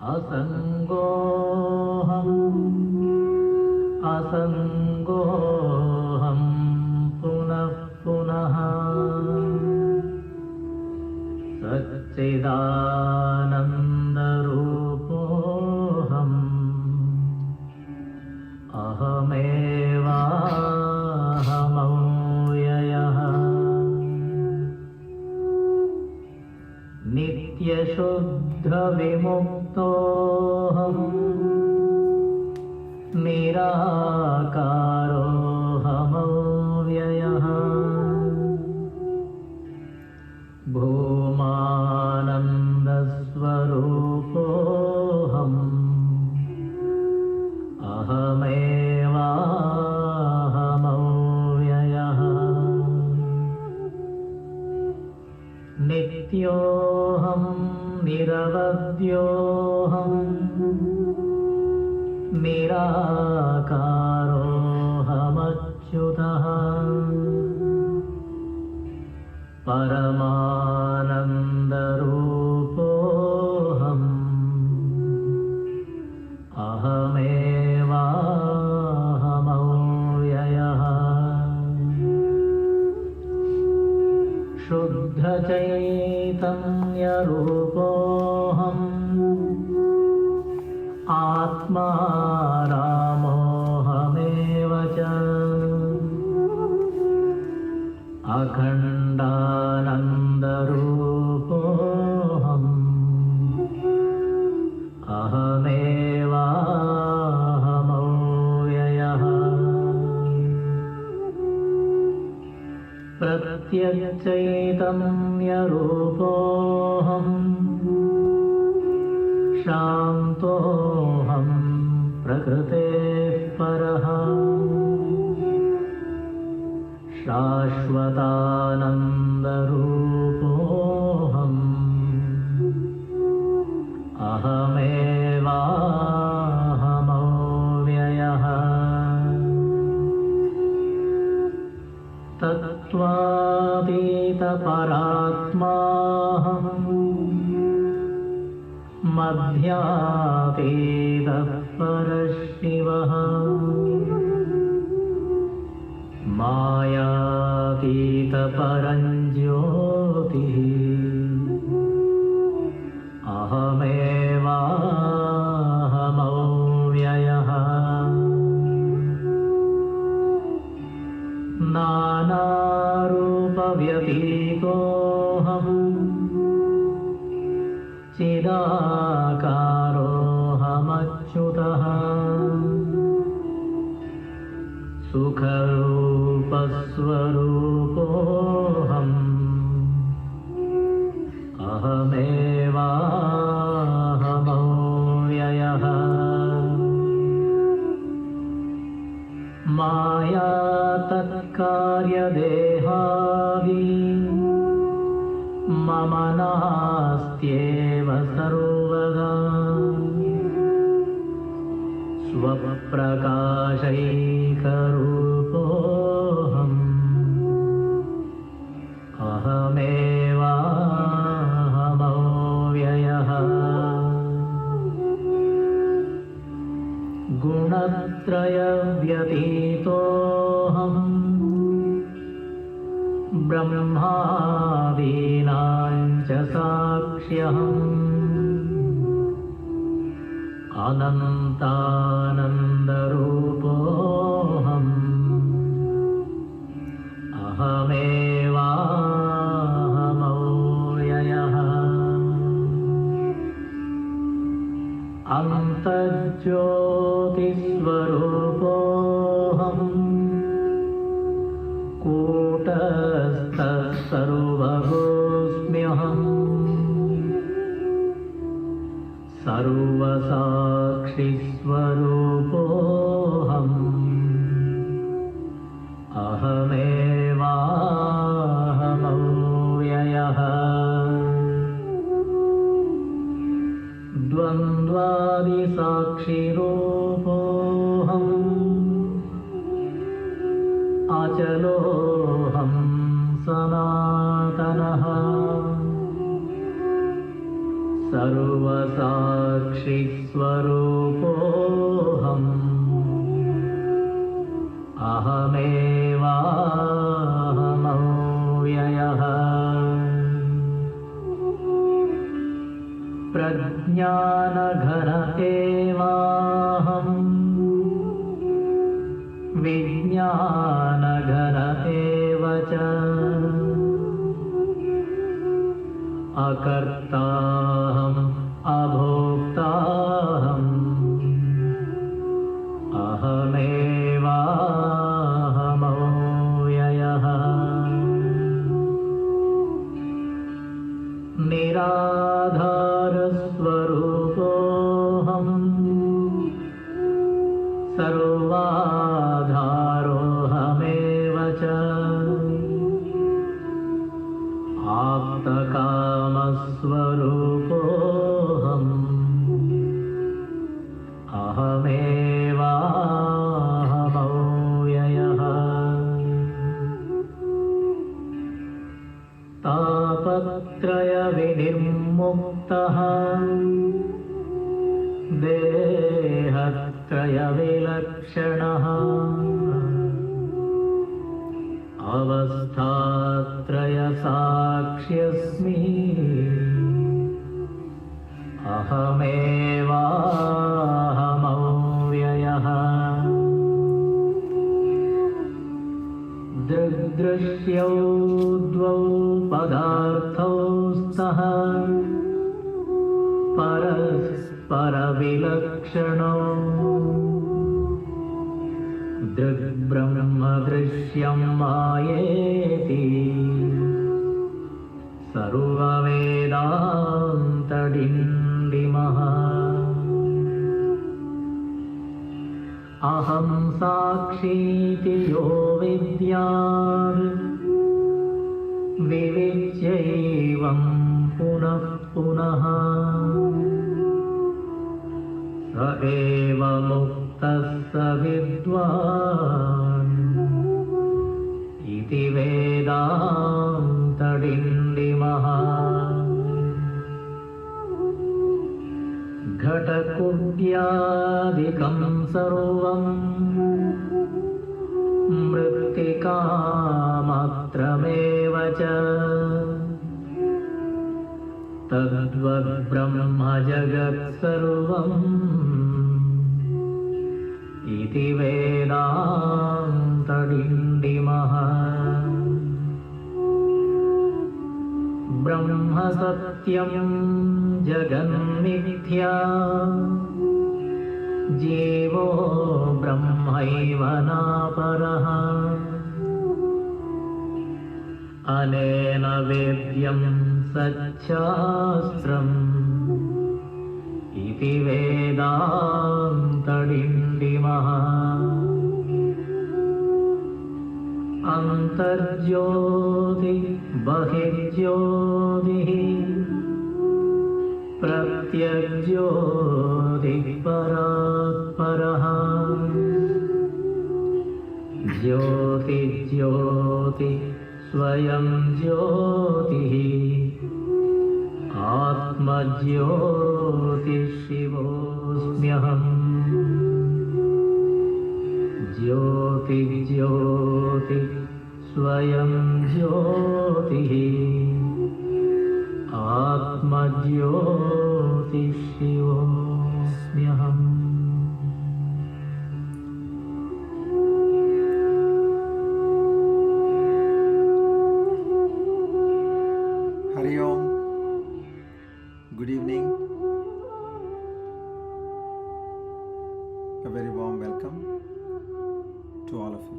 असङ्गोऽहं पुनः पुनः सच्चिदानन्दरूपोऽहम् अहमेवाहमव्ययः नित्यशुद्धविमुक्तोऽहम् निराकारोऽहमव्ययः भूमानन्दस्वरूपोऽहम् अहमेवाहमव्ययः नित्योऽहं निरवद्योऽहम् निराकारोऽहमच्युतः परमानन्दरूपोऽहम् अहमेवाहमव्ययः शुद्धचैतन्यरूपोऽहम् आत्मा रामोऽहमेव च अखण्डानन्दरूपोऽहम् अहमेवाहमव्ययः प्रत्यक्षचैतन्यरूपोऽहम् शान्तोऽहं प्रकृतेः परः शाश्वतानन्दरूपोऽहम् अहमेवाहमव्ययः तत्त्वातीतपरात्माहम् मध्यातीतः परशिवः मायातीतपरञ्ज्योतिः अहमेवाहमव्ययः नानारूपव्यतीतोऽहम् चिदाकारोऽहमच्युतः सुखरूपस्वरूपोऽहम् अहमेवाहमव्ययः मायातत्कार्यदेहादि मम नास्त्येव सर्वदा स्वप्रकाशैकरूपोऽहम् अहमेवाहमव्ययः गुणत्रयव्यतीतोऽहम् ब्रह्मादीनां च साक्ष्यहम् अनन्तानन्दरूपोऽहम् अहमेवाहमव्ययः अन्तर्ज्योतिस्वरूपोऽहम् कूटस्थः सर्वभूस्म्यहम् सर्वसाक्षिस्वरूपोऽहम् अहमेवाहमव्ययः द्वन्द्वादिसाक्षिरूपोऽहम् अचलोऽहं सनातनः सर्वसाक्षि विज्ञानघन एव च अकर्ताहम् अभोक्ताहम् अहमेवाहमव्ययः निराधारस्वरूपोऽहम् सर्वाधारोऽहमेव च आप्तकामस्वरूपोऽहम् अहमेवाहमव्ययः तापत्रयविनिर्मुक्तः देहत्रयविलक्षणः अवस्थात्रयसाक्ष्यस्मि अहमेवाहमव्ययः दृग्दृश्यौ द्वौ पदार्थौ स्तः परस्परविलक्षणौ दृग्ब्रह्मदृश्यं मायेति सर्ववेदान्तडिण्डिमः अहं साक्षीति यो विद्यात् विविच्यैवं पुनः पुनः स एव मुक्तः स विद्वान् इति वेदान्तडिण्डिमः घटकुड्यादिकं सर्वं मृत्तिकामात्रमेव च तद्वद्ब्रह्म जगत्सर्वम् इति वेदान्तडिण्डिमः ब्रह्म सत्यं जगन्मिथ्या जीवो ब्रह्मैव नापरः अनेन वेद्यं सच्छास्त्रम् इति वेदान्तडिण्डिमः अन्तर्ज्योति बहिर्ज्योतिः प्रत्यग्ज्योतिः परात्परः ज्योतिज्योति स्वयं ज्योतिः आत्मज्योतिशिवोऽस्म्यहम् ज्योतिज्योति स्वयं ज्योतिः आत्मज्योतिशिवोऽस्म्यहम् Hari Om. Good evening. A very warm welcome to all of you.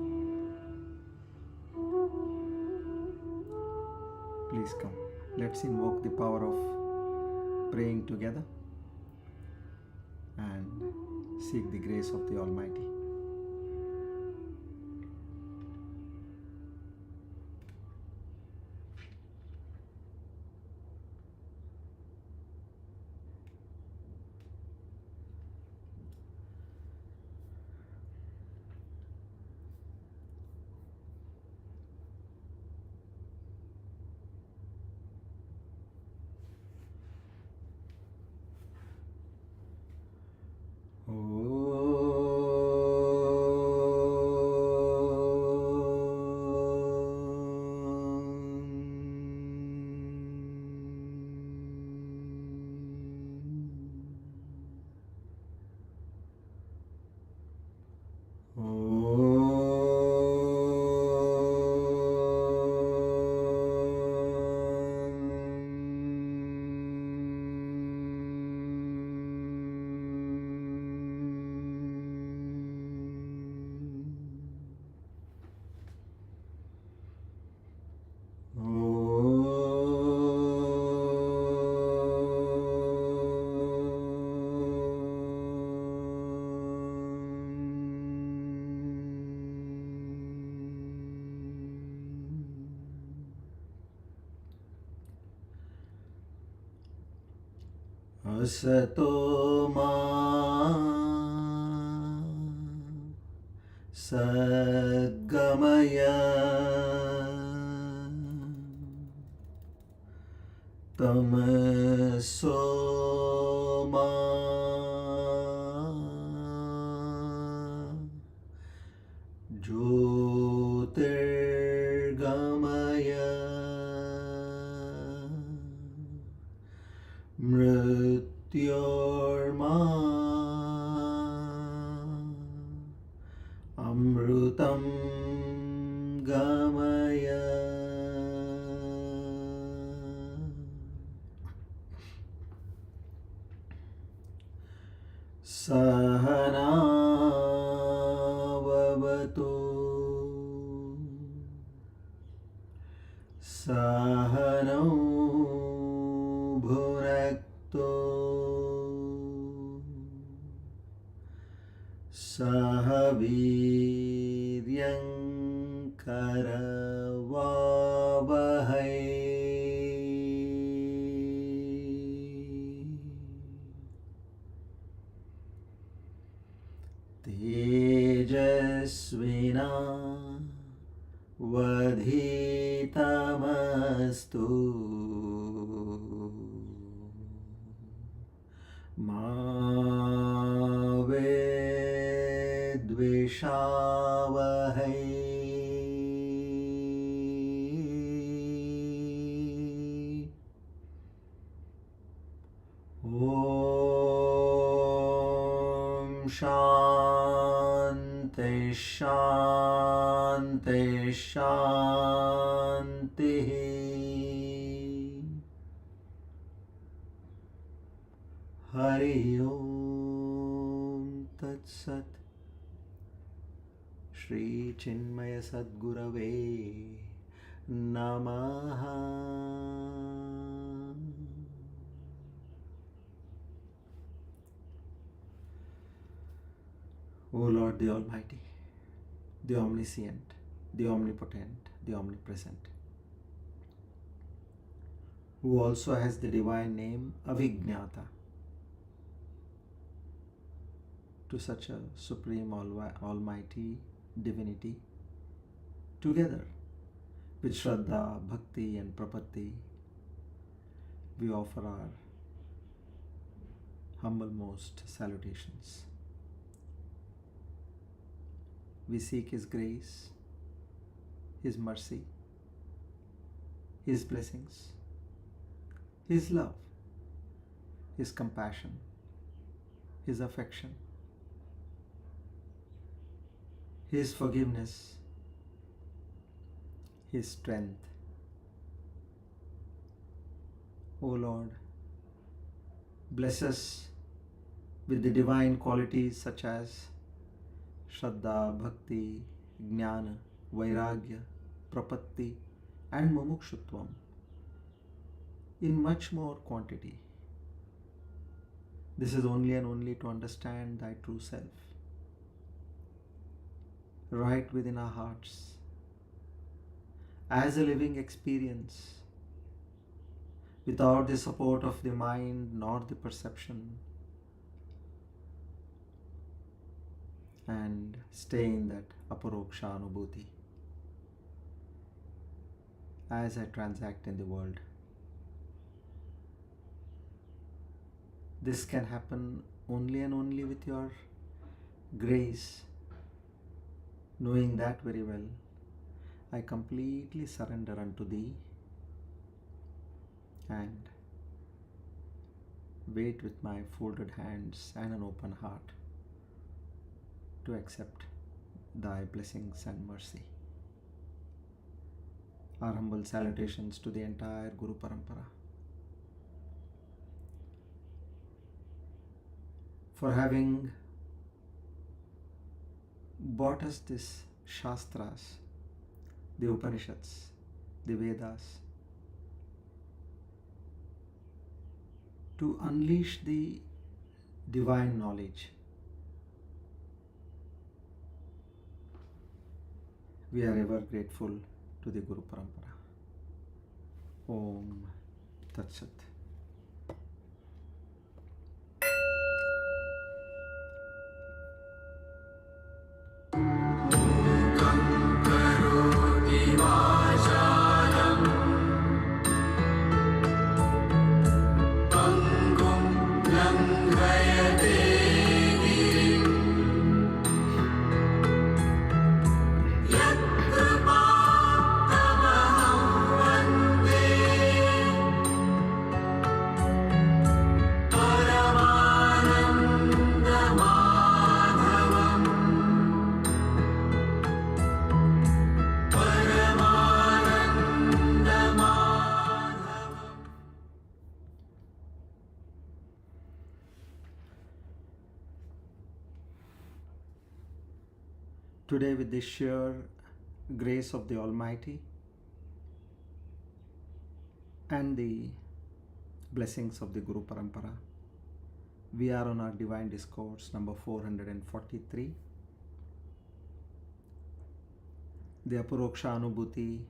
Please come. Let's invoke the power of praying together and seek the grace of the Almighty. Asato ma Sadgamaya Tamaso ma Jyotirgamaya Mrityorma Amrutam Gamaya. Sahana Vavatu Sahanau Bhunaktu Sahaviryam Karavavahai Tejasvina Vadhitamastu Ma Vedvishavahai. Om Shanti Shanti Shanti. Hari Om Tat Sat. Shri Chinmaya Sadgurave Namaha. O Lord the Almighty, the Omniscient, the Omnipotent, the Omnipresent, who also has the divine name Avijñāta, to such a supreme almighty divinity, together with Shraddha, Bhakti and Prapatti, we offer our humblemost salutations. We seek His grace, His mercy, His blessings, His love, His compassion, His affection, His forgiveness, His strength. O Lord, bless us with the divine qualities such as Shraddha, Bhakti, Jnana, Vairagya, Prapatti and Mumukshutvam in much more quantity. This is only and only to understand Thy true self right within our hearts as a living experience, without the support of the mind nor the perception, and stay in that Aparoksha Anubhuti as I transact in the world. This can happen only and only with Your grace. Knowing that very well, I completely surrender unto Thee and wait with my folded hands and an open heart to accept Thy blessings and mercy. Our humble salutations to the entire Guru Parampara for having brought us this Shastras, the Upanishads, the Vedas, to unleash the divine knowledge. We are ever grateful to the Guru Parampara. Om Tat Sat. Today, with the sheer grace of the Almighty and the blessings of the Guru Parampara, we are on our Divine Discourse number 443, the Aparoksha Anubhuthi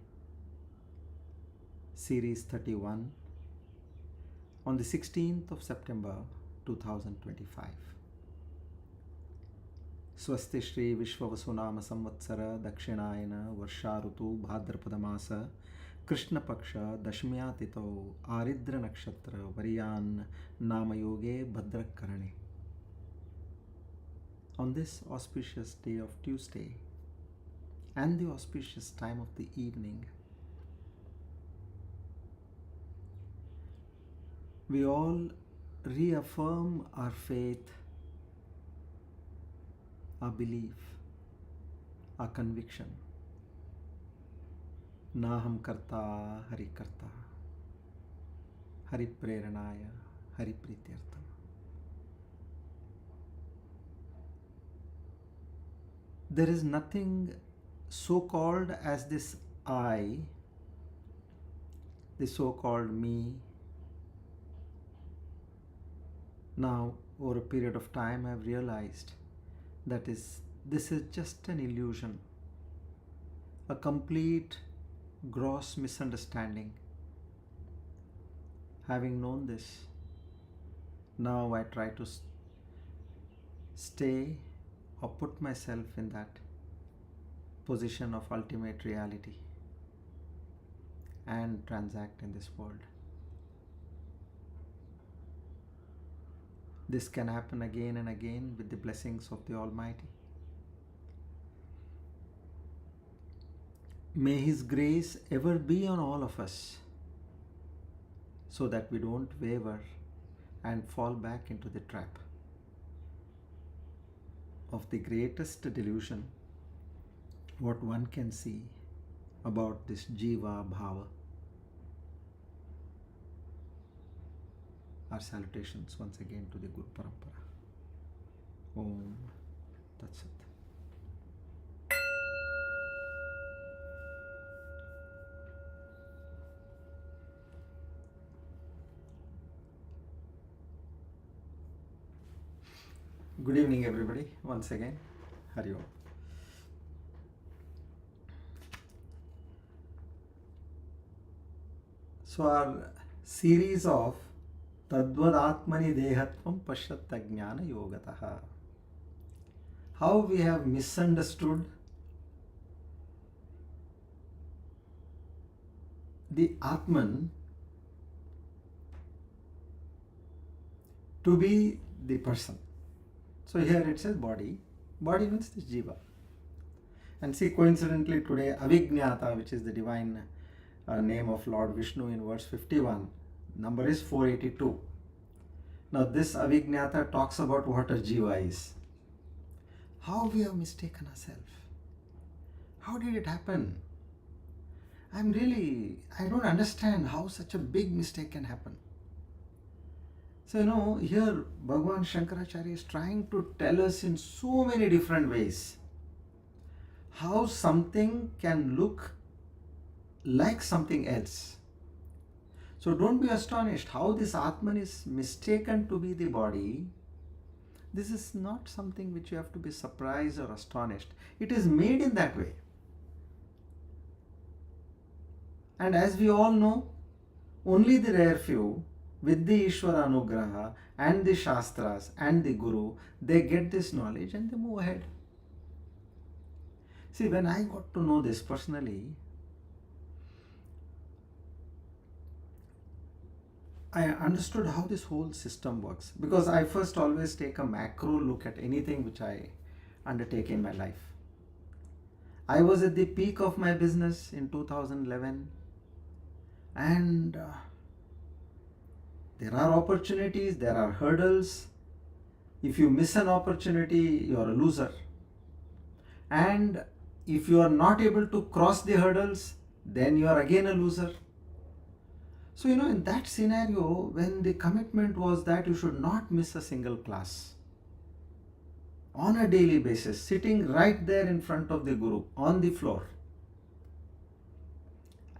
Series 31, on the 16th of September 2025. Swasti Shri Vishwavasunama Samvatsara Dakshinayana Varsharutu Bhadrapadamasa Krishna Paksha Dashmyatito Aridra Nakshatra Variyan Namayoge Bhadrakarane. On this auspicious day of Tuesday and the auspicious time of the evening, we all reaffirm our faith, our belief, our conviction. Naham karta hari karta, hari preranaya, hari prityartam. There is nothing so called as this I, the so called me. Now, over a period of time, I have realized that this is just an illusion, a complete gross misunderstanding. Having known this, now I try to stay or put myself in that position of ultimate reality and transact in this world. This can happen again and again with the blessings of the Almighty. May His grace ever be on all of us, so that we don't waver and fall back into the trap of the greatest delusion, what one can see about this Jiva Bhava. Our salutations once again to the Guru Parampara. Om Tat Sat. Good evening, everybody. Once again, Hari Om. So our series of Tadvad Atmani Dehatvam Pashat Jnana Yogataha. How we have misunderstood the Atman to be the person. So here it says body. Body means this Jiva. And see, coincidentally today Avijñata, which is the divine name of Lord Vishnu in verse 51, number is 482. Now this Avijñata talks about what a Jiva is. How we have mistaken ourselves. How did it happen? I don't understand how such a big mistake can happen. So here Bhagavan Shankaracharya is trying to tell us in so many different ways how something can look like something else. So don't be astonished how this Atman is mistaken to be the body. This is not something which you have to be surprised or astonished. It is made in that way. And as we all know, only the rare few with the Ishvara Anugraha and the Shastras and the Guru, they get this knowledge and they move ahead. See, when I got to know this personally, I understood how this whole system works, because I first always take a macro look at anything which I undertake in my life. I was at the peak of my business in 2011, and there are opportunities, there are hurdles. If you miss an opportunity, you are a loser. And if you are not able to cross the hurdles, then you are again a loser. So, in that scenario, when the commitment was that you should not miss a single class, on a daily basis, sitting right there in front of the Guru on the floor.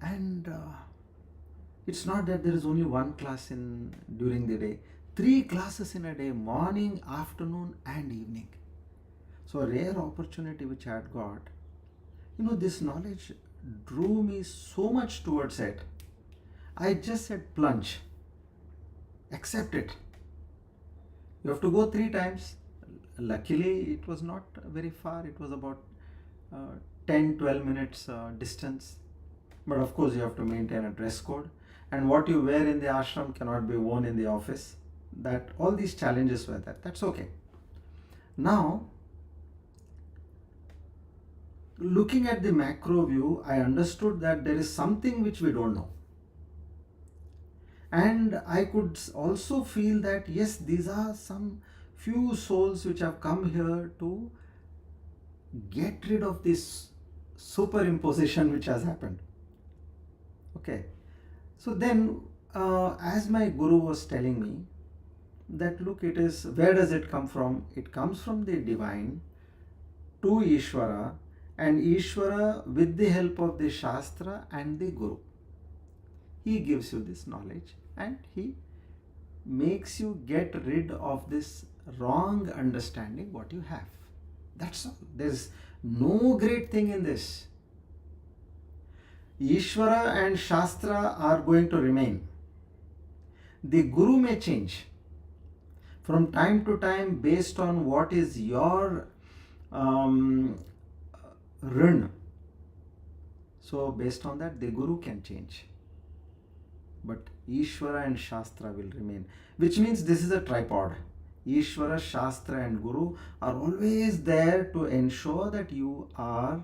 And it's not that there is only one class during the day. 3 classes in a day, morning, afternoon and evening. So a rare opportunity which I had got. This knowledge drew me so much towards it. I just said plunge. Accept it. You have to go 3 times. Luckily, it was not very far. It was about 10-12 minutes distance. But of course, you have to maintain a dress code. And what you wear in the ashram cannot be worn in the office. That all these challenges were there. That's okay. Now, looking at the macro view, I understood that there is something which we don't know. And I could also feel that yes, these are some few souls which have come here to get rid of this superimposition which has happened. Okay. So then, as my Guru was telling me, that look, where does it come from? It comes from the divine to Ishvara, and Ishvara with the help of the Shastra and the Guru. He gives you this knowledge and he makes you get rid of this wrong understanding what you have. That's all. There's no great thing in this. Ishvara and Shastra are going to remain. The Guru may change from time to time based on what is your rin. So based on that, the Guru can change. But Ishvara and Shastra will remain. Which means this is a tripod. Ishvara, Shastra and Guru are always there to ensure that you are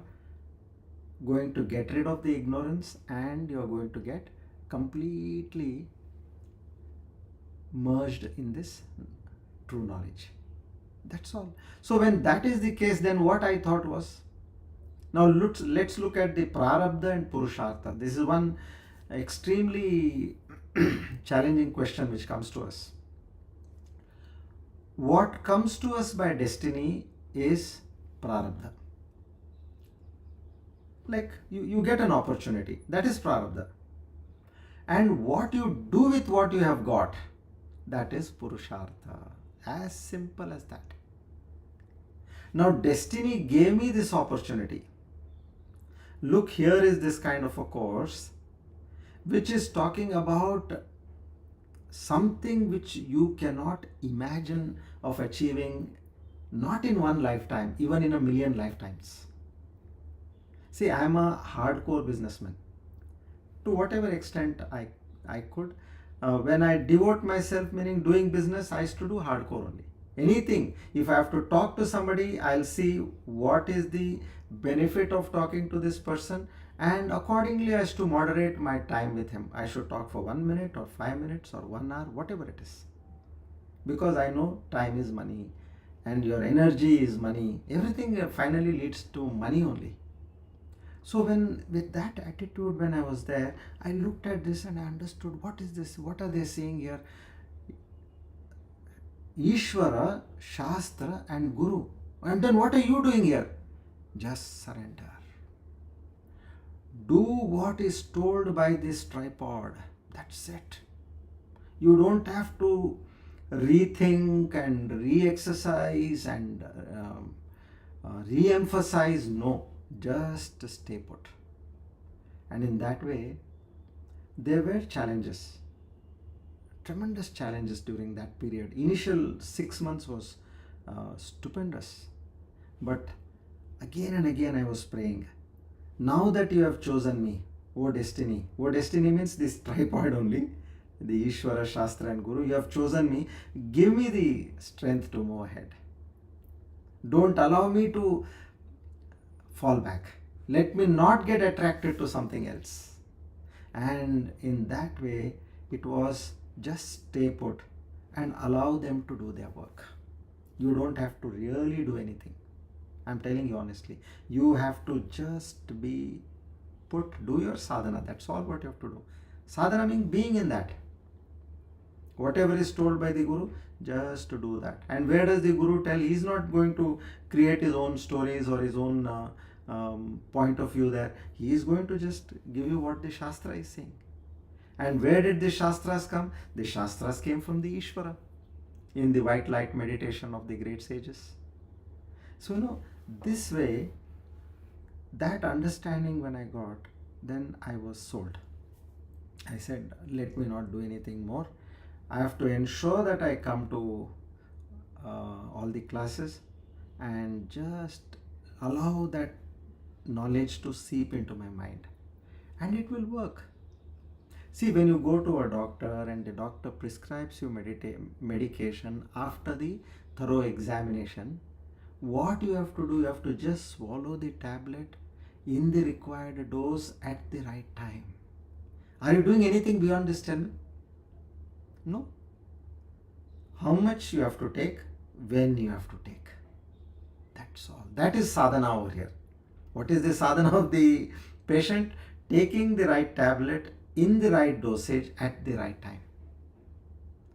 going to get rid of the ignorance and you are going to get completely merged in this true knowledge. That's all. So when that is the case, then what I thought was, now let's look at the prarabdha and purushartha. This is one extremely challenging question which comes to us. What comes to us by destiny is prarabdha. Like you get an opportunity, that is prarabdha. And what you do with what you have got, that is purushartha. As simple as that. Now destiny gave me this opportunity. Look, here is this kind of a course which is talking about something which you cannot imagine of achieving, not in one lifetime, even in a million lifetimes. See, I am a hardcore businessman. To whatever extent I could. When I devote myself, meaning doing business, I used to do hardcore only. Anything. If I have to talk to somebody, I'll see what is the benefit of talking to this person, and accordingly I used to moderate my time with him. I should talk for 1 minute or 5 minutes or 1 hour, whatever it is. Because I know time is money and your energy is money. Everything finally leads to money only. So with that attitude, when I was there, I looked at this and I understood, what is this? What are they saying here? Ishvara, Shastra and Guru. And then what are you doing here? Just surrender. Do what is told by this tripod. That's it. You don't have to rethink and re-exercise and re-emphasize. No. Just stay put. And in that way, there were challenges, tremendous challenges during that period. Initial 6 months was stupendous. But again and again I was praying, now that you have chosen me, O destiny. O destiny means this tripod only, the Ishvara, Shastra and Guru. You have chosen me. Give me the strength to move ahead. Don't allow me to fall back. Let me not get attracted to something else. And in that way, it was just stay put and allow them to do their work. You don't have to really do anything. I'm telling you honestly. You have to just be put, do your sadhana. That's all what you have to do. Sadhana means being in that. Whatever is told by the Guru, just to do that. And where does the Guru tell? He's not going to create his own stories or his own point of view there. He is going to just give you what the Shastra is saying. And where did the Shastras come? The Shastras came from the Ishvara in the white light meditation of the great sages. So, this way, that understanding when I got, then I was sold. I said, let me not do anything more. I have to ensure that I come to all the classes and just allow that knowledge to seep into my mind. And it will work. See, when you go to a doctor and the doctor prescribes you medication after the thorough examination, what you have to do, you have to just swallow the tablet in the required dose at the right time. Are you doing anything beyond this 10? No. How much you have to take, when you have to take. That's all. That is sadhana over here. What is the sadhana of the patient? Taking the right tablet in the right dosage at the right time.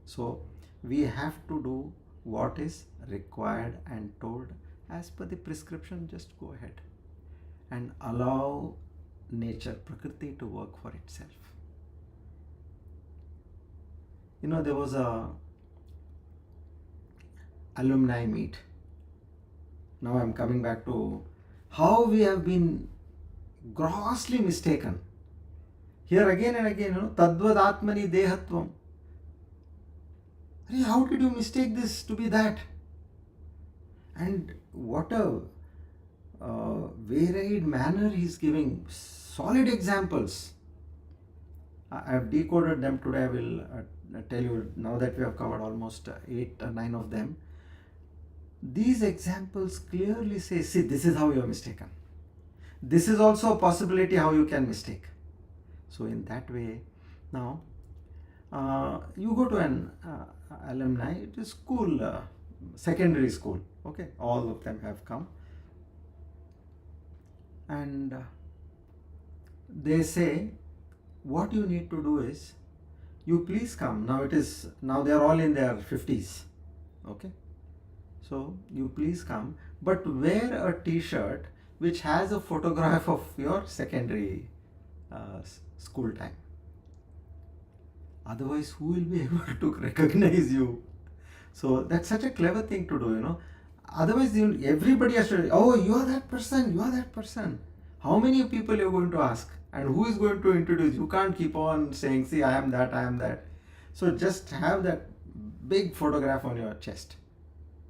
So, we have to do what is required and told as per the prescription. Just go ahead and allow nature, Prakriti, to work for itself. There was a alumni meet. Now I'm coming back to how we have been grossly mistaken. Here again and again, Tadvad Atmani Dehatvam. How did you mistake this to be that? And what a varied manner he's giving. Solid examples. I have decoded them today. I will tell you, now that we have covered almost 8 or 9 of them. These examples clearly say, see, this is how you are mistaken. This is also a possibility how you can mistake. So in that way, now you go to an alumni, it is school, secondary school, okay, all of them have come, and they say, what you need to do is, you please come. Now they are all in their 50s, okay, so you please come, but wear a t-shirt which has a photograph of your secondary school time. Otherwise, who will be able to recognize you? So that's such a clever thing to do, Otherwise, everybody has to, oh, you are that person, you are that person. How many people you are going to ask? And who is going to introduce? You can't keep on saying, see, I am that, I am that. So just have that big photograph on your chest.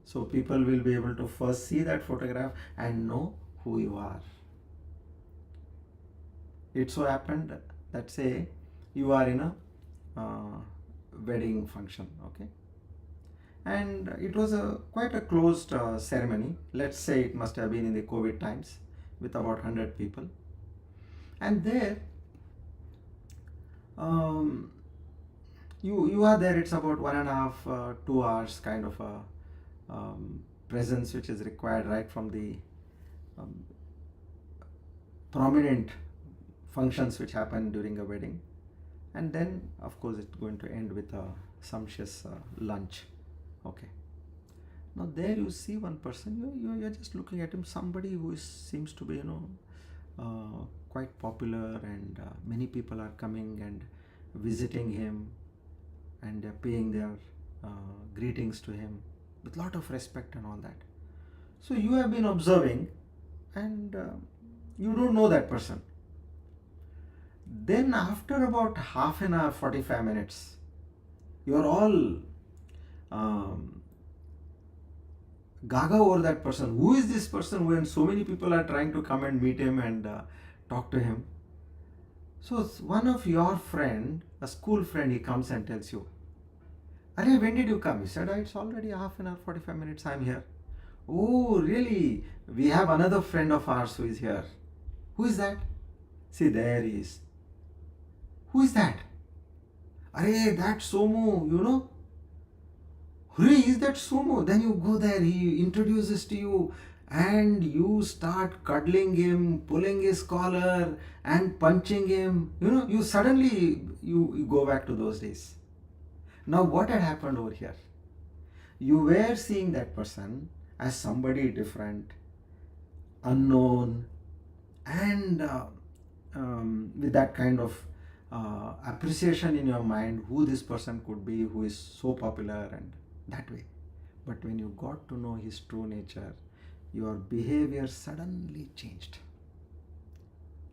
So people will be able to first see that photograph and know who you are. It so happened that, say, you are in a wedding function, okay, and it was quite a closed ceremony. Let's say it must have been in the COVID times with about 100 people, and there you are there. It's about 1.5 2 hours kind of a presence which is required right from the prominent functions which happen during a wedding. And then, of course, it's going to end with a sumptuous lunch. Okay. Now there you see one person, you're just looking at him, somebody who seems to be, quite popular, and many people are coming and visiting him, and they're paying their greetings to him with lot of respect and all that. So you have been observing, and you don't know that person. Then after about half an hour, 45 minutes, you are all gaga over that person. Who is this person when so many people are trying to come and meet him and talk to him? So one of your friend, a school friend, he comes and tells you, Arey, when did you come? He said, it's already half an hour, 45 minutes, I'm here. Oh, really? We have another friend of ours who is here. Who is that? See, there he is. Who is that? Arey, that Somu, Hurry, is that Somu? Then you go there, he introduces to you, and you start cuddling him, pulling his collar and punching him. You suddenly, you go back to those days. Now what had happened over here? You were seeing that person as somebody different, unknown, and with that kind of appreciation in your mind who this person could be, who is so popular, and that way. But when you got to know his true nature, your behavior suddenly changed.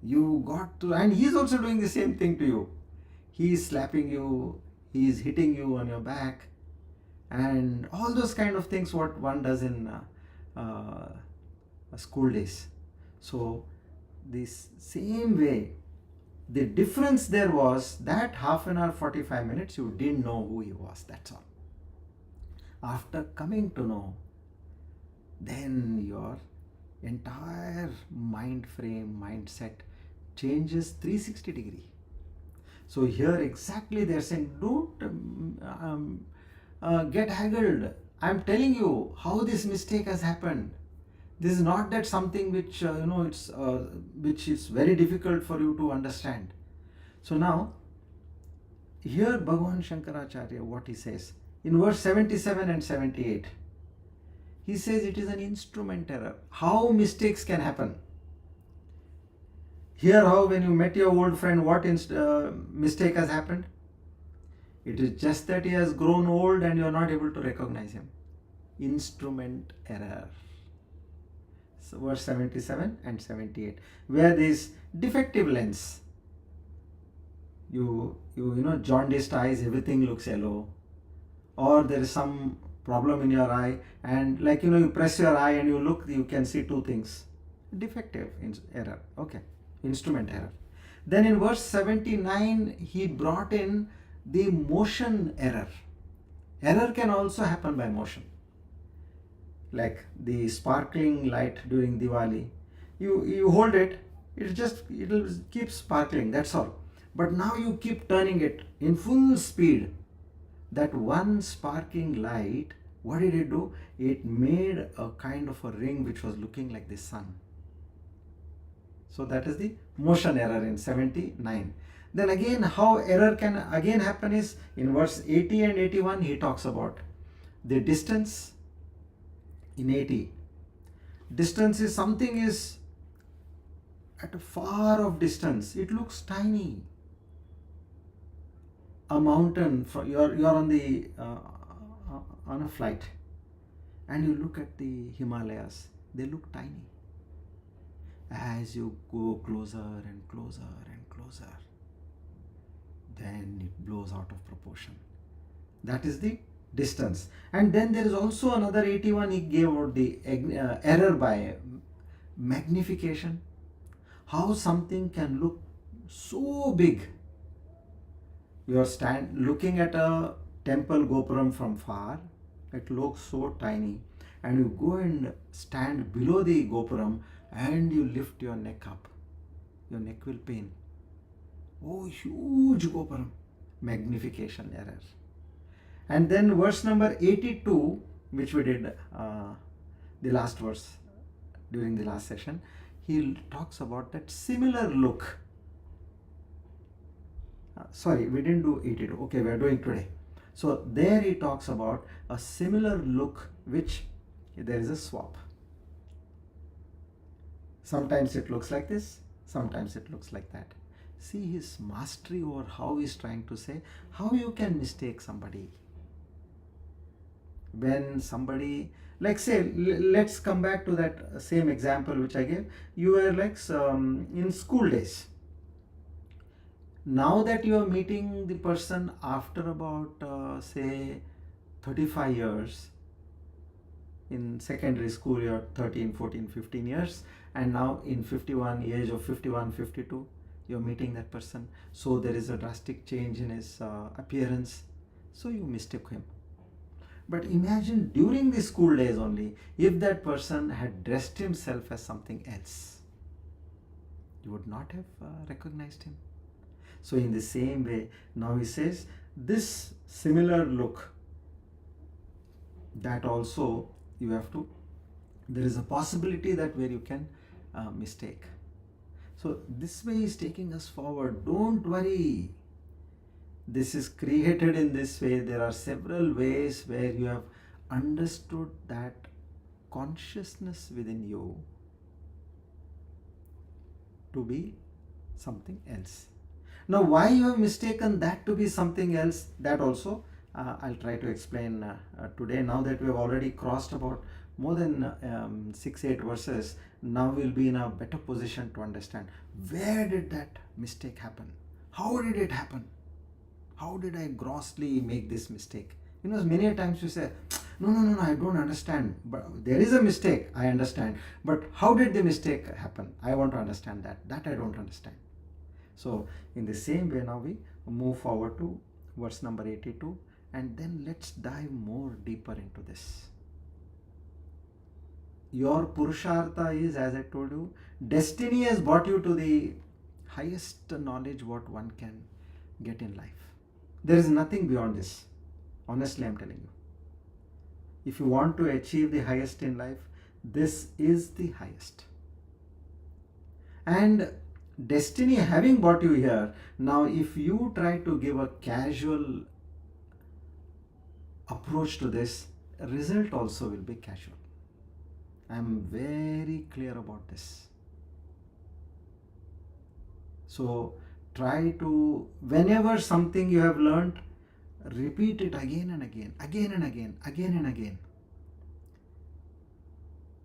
You got to, and he's also doing the same thing to you. He is slapping you, he is hitting you on your back, and all those kind of things what one does in school days. So this same way, the difference there was that half an hour, 45 minutes, you didn't know who he was, that's all. After coming to know, then your entire mind frame, mindset changes 360 degree. So here exactly they're saying, don't get haggled. I'm telling you how this mistake has happened. This is not that something which it's which is very difficult for you to understand. So now here Bhagavan Shankaracharya, what he says in verse 77 and 78, he says it is an instrument error. How mistakes can happen? Here, how when you met your old friend, what mistake has happened? It is just that he has grown old and you are not able to recognize him. Instrument error. So verse 77 and 78, where this defective lens, you jaundiced eyes, everything looks yellow, or there is some problem in your eye, and like you press your eye and you look, you can see two things. Defective error. Okay, instrument error. Then in verse 79, he brought in the motion error. Error can also happen by motion. Like the sparkling light during Diwali, you hold it, it'll keep sparkling, that's all. But now you keep turning it in full speed. That one sparking light, what did it do? It made a kind of a ring which was looking like the sun. So that is the motion error in 79. Then again, how error can again happen is in verse 80 and 81, he talks about the distance. In 80, distance is something is at a far off distance. It looks tiny. A mountain, you're on the on a flight, and you look at the Himalayas. They look tiny. As you go closer and closer and closer, then it blows out of proportion. That is the distance. And then there is also another 81 he gave out, the error by magnification. How something can look so big. You are looking at a temple gopuram from far, it looks so tiny, and you go and stand below the gopuram and you lift your neck up, your neck will pain. Oh, huge gopuram. Magnification error. And then verse number 82, which we did the last verse during the last session, he talks about that similar look. Sorry, we didn't do 82. Okay, we are doing today. So there he talks about a similar look which there is a swap. Sometimes it looks like this, sometimes it looks like that. See his mastery over how he's trying to say how you can mistake somebody. When somebody, like say, let's come back to that same example which I gave. You were like in school days. Now that you are meeting the person after about say 35 years, in secondary school you're 13, 14, 15 years, and now in age of 51, 52, you're meeting that person. So there is a drastic change in his appearance. So you mistook him. But imagine during the school days only, if that person had dressed himself as something else, you would not have recognized him. So in the same way, now he says, this similar look, that also you have to, there is a possibility that where you can mistake. So this way is taking us forward. Don't worry. This is created in this way. There are several ways where you have understood that consciousness within you to be something else. Now, why you have mistaken that to be something else, that also I'll try to explain today. Now that we have already crossed about more than 6-8 verses, now we'll be in a better position to understand where did that mistake happen? How did it happen? How did I grossly make this mistake? You know, many times you say, no, I don't understand. But there is a mistake, I understand. But how did the mistake happen? I want to understand that. That I don't understand. So, in the same way, now we move forward to verse number 82, and then let's dive more deeper into this. Your Purushartha is, as I told you, destiny has brought you to the highest knowledge what one can get in life. There is nothing beyond this. Honestly, I'm telling you. If you want to achieve the highest in life, this is the highest. And destiny having brought you here, now if you try to give a casual approach to this, result also will be casual. I am very clear about this. So try to, whenever something you have learned, repeat it again and again, again and again, again and again.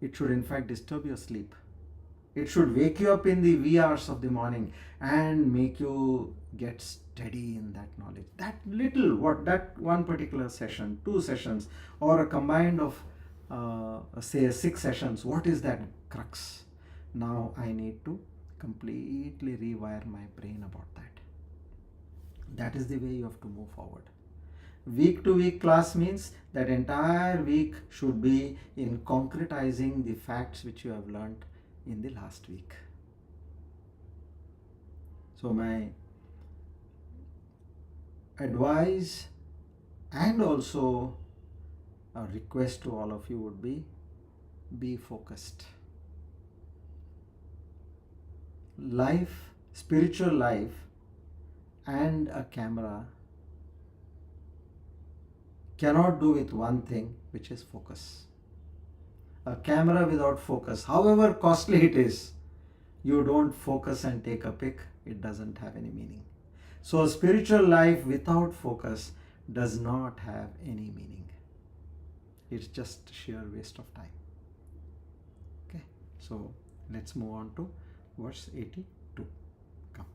It should in fact disturb your sleep. It should wake you up in the wee hours of the morning and make you get steady in that knowledge. That little, that one particular session, 2 sessions, or a combined of say 6 sessions, what is that crux? Now I need to completely rewire my brain about that. That is the way you have to move forward. Week to week class means that entire week should be in concretizing the facts which you have learnt in the last week. So my advice and also a request to all of you would be focused. Life, spiritual life and a camera cannot do with one thing, which is focus. A camera without focus, however costly it is, you don't focus and take a pic, it doesn't have any meaning. So a spiritual life without focus does not have any meaning. It's just sheer waste of time. Okay, so let's move on to verse 82. Come.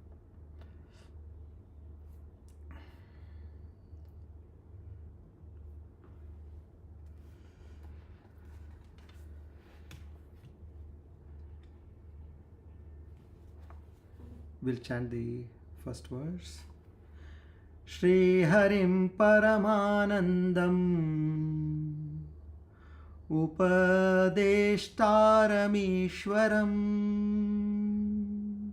We'll chant the first verse. Shri Harim Paramanandam Upadeshtaramishwaram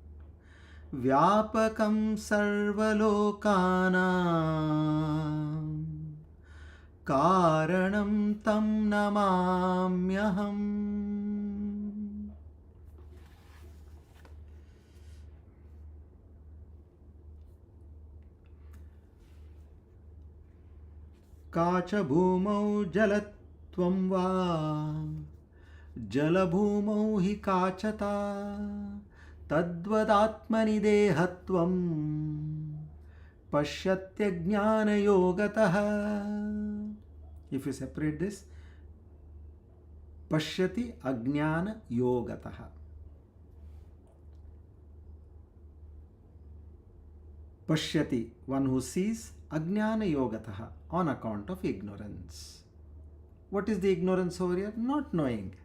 Vyapakam Sarvalokanam Karanam Tam Namamyaham. Kacha-bhumau jalatvam va jalabhumau hi kachata tadvadatmani dehatvam pashyatya jnana yogataha. If you separate this, pashyati ajnana yogataha. Pashyati, one who sees, ajnana yogataha, on account of ignorance. What is the ignorance over here? Not knowing.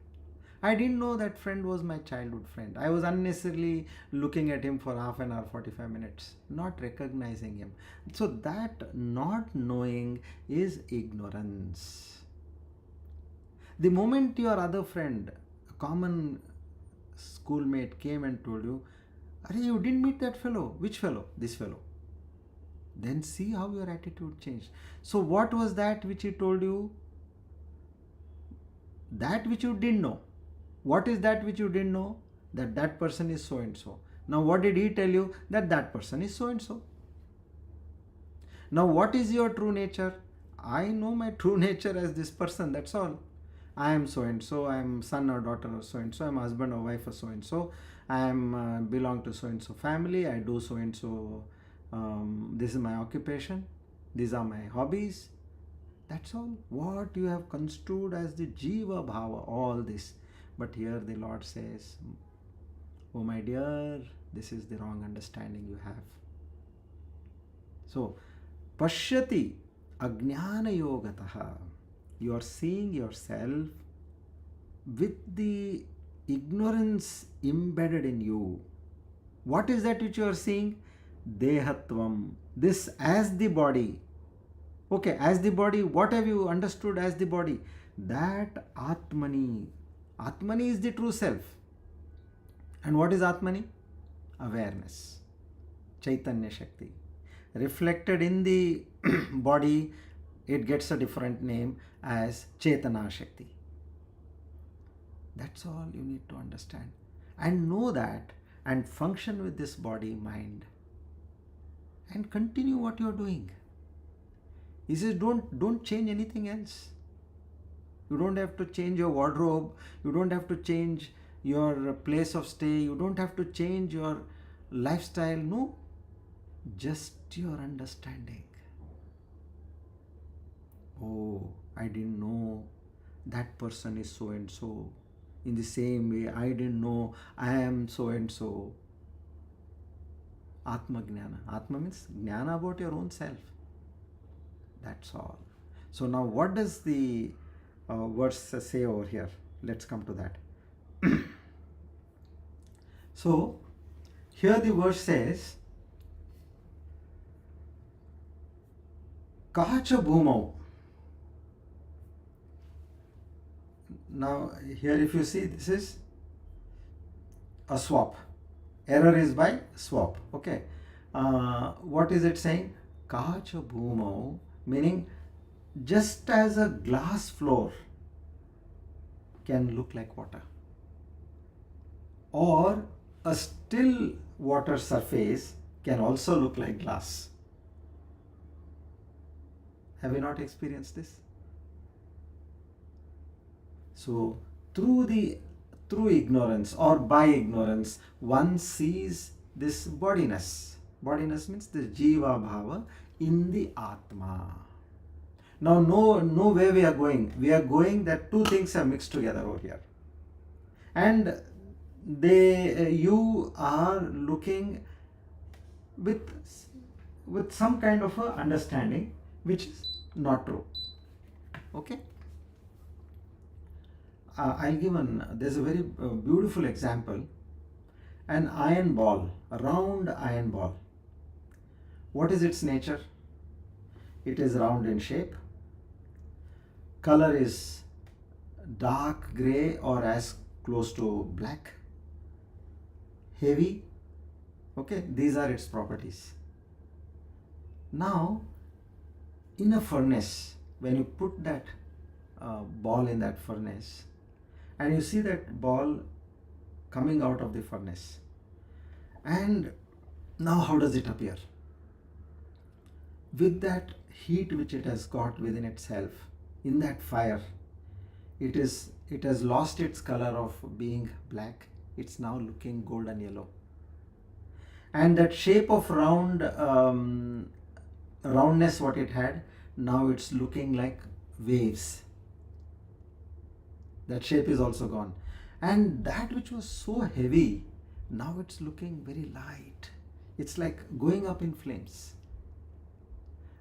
I didn't know that friend was my childhood friend. I was unnecessarily looking at him for half an hour, 45 minutes, not recognizing him. So that not knowing is ignorance. The moment your other friend, a common schoolmate, came and told you, "Arey, you didn't meet that fellow." Which fellow? This fellow. Then see how your attitude changed. So what was that which he told you? That which you didn't know. What is that which you didn't know? That that person is so and so. Now what did he tell you? That that person is so and so. Now what is your true nature? I know my true nature as this person, that's all. I am so and so, I am son or daughter of so and so, I am husband or wife of so and so, I am belong to so and so family, I do so and so, this is my occupation, these are my hobbies. That's all what you have construed as the Jiva Bhava, all this. But here the Lord says, oh my dear, this is the wrong understanding you have. So, Pashyati Ajnana Yogataha, you are seeing yourself with the ignorance embedded in you. What is that which you are seeing? Dehatvam, this as the body. Okay, as the body, what have you understood as the body? That Atmani. Atmani is the true self. And what is Atmani? Awareness. Chaitanya Shakti. Reflected in the body, it gets a different name as Chetana Shakti. That's all you need to understand. And know that and function with this body, mind. And continue what you are doing. He says, don't change anything else. You don't have to change your wardrobe. You don't have to change your place of stay. You don't have to change your lifestyle. No, just your understanding. Oh, I didn't know that person is so and so. In the same way, I didn't know I am so and so. Atma Jnana. Atma means Jnana about your own self. That's all. So now what does the verse say over here? Let's come to that. So here the verse says, Kacha Bhumau. Now here if you see, this is a swap. Error is by swap. Okay. What is it saying? Kacha Bhumau, meaning just as a glass floor can look like water, or a still water surface can also look like glass. Have you not experienced this? So through ignorance or by ignorance, one sees this bodiness. Bodiness means the Jiva Bhava in the Atma. Now know where we are going. We are going that two things are mixed together over here. And you are looking with some kind of a understanding which is not true. Okay? I'll give there's a very beautiful example. An iron ball, a round iron ball. What is its nature? It is round in shape. Color is dark gray or as close to black. Heavy. Okay, these are its properties. Now, in a furnace, when you put that ball in that furnace, and you see that ball coming out of the furnace, and now how does it appear? With that heat which it has got within itself, in that fire, it has lost its color of being black. It's now looking golden yellow. And that shape of roundness what it had, now it's looking like waves. That shape is also gone. And that which was so heavy, now it's looking very light. It's like going up in flames.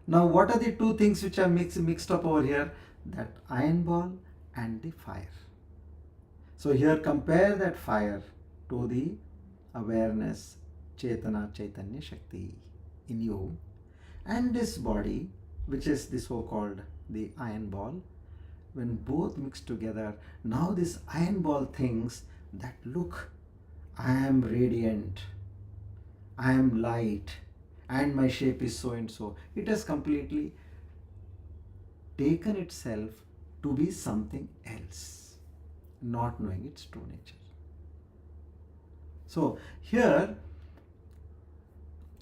Now what are the two things which are mixed up over here? That iron ball and the fire. So here compare that fire to the awareness, Chetana, Chaitanya Shakti in you, and this body, which is the so-called the iron ball. When both mix together, now this iron ball thinks that, look, I am radiant, I am light, and my shape is so and so. It has completely taken itself to be something else, not knowing its true nature. So here,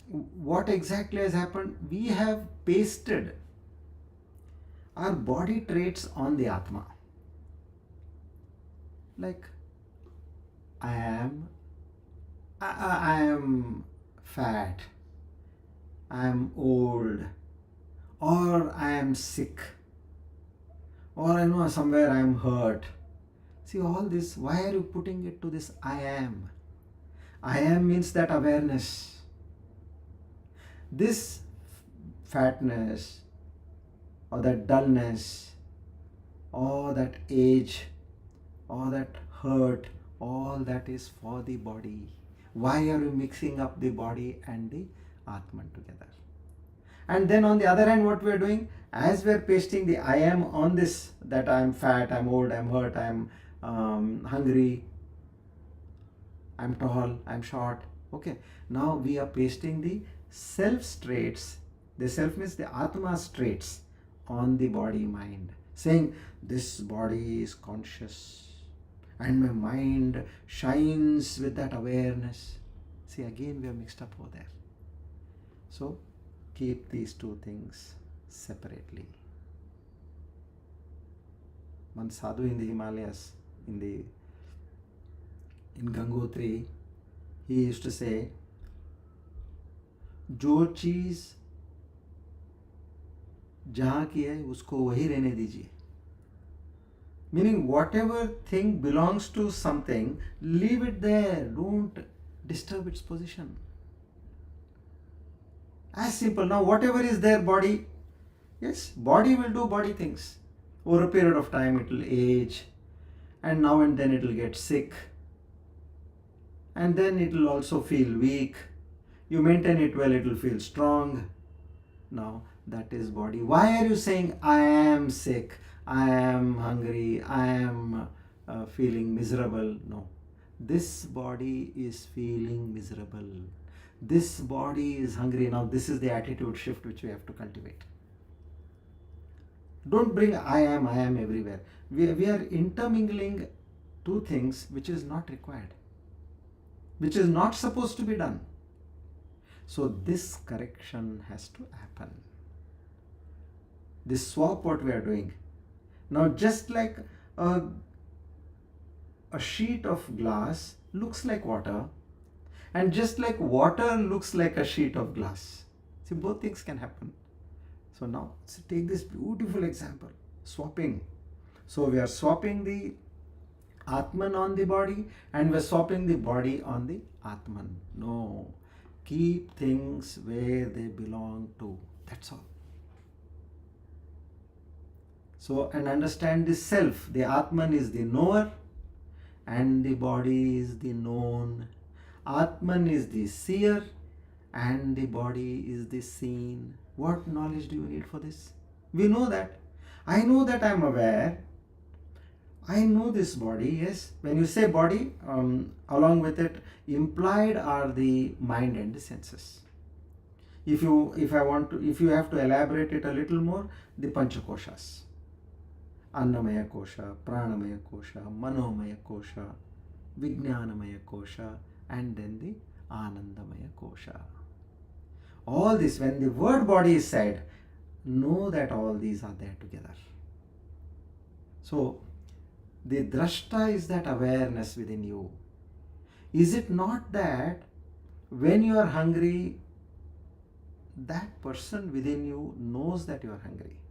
what exactly has happened? We have pasted are body traits on the Atma. Like, I am fat, I am old, or I am sick, or I know somewhere I am hurt. See all this, why are you putting it to this I am? I am means that awareness. This fatness, or that dullness, or that age, or that hurt, all that is for the body. Why are you mixing up the body and the Atman together? And then on the other hand, what we are doing, as we are pasting the I am on this, that I am fat, I am old, I am hurt, I am hungry, I am tall, I am short. Okay, now we are pasting the self traits. The self means the Atma's traits on the body mind, saying this body is conscious and my mind shines with that awareness. See, again we are mixed up over there. So keep these two things separately. One sadhu in the Himalayas, in Gangotri, he used to say, जो चीज जहां की है उसको वही रहने दीजिए. Meaning, whatever thing belongs to something, leave it there. Don't disturb its position. As simple. Now, whatever is there, body, yes, body will do body things. Over a period of time, it will age, and now and then it will get sick, and then it will also feel weak. You maintain it well, it will feel strong. Now, that is body. Why are you saying, I am sick, I am hungry, I am feeling miserable? No. This body is feeling miserable. This body is hungry. Now, this is the attitude shift which we have to cultivate. Don't bring I am everywhere. We are intermingling two things which is not required, which is not supposed to be done. So this correction has to happen. This swap what we are doing. Now just like a sheet of glass looks like water, and just like water looks like a sheet of glass. See, both things can happen. So now, take this beautiful example, swapping. So we are swapping the Atman on the body, and we are swapping the body on the Atman. No. Keep things where they belong to. That's all. So, and understand the self. The Atman is the knower and the body is the known. Atman is the seer and the body is the seen. What knowledge do you need for this? We know that. I know that I am aware. I know this body, yes. When you say body, along with it, implied are the mind and the senses. If you have to elaborate it a little more, the Panchakoshas. Annamaya Kosha, Pranamaya Kosha, Manomaya Kosha, Vijnanamaya Kosha, and then the Anandamaya Kosha. All this, when the word body is said, know that all these are there together. So, the drashta is that awareness within you. Is it not that when you are hungry, that person within you knows that you are hungry?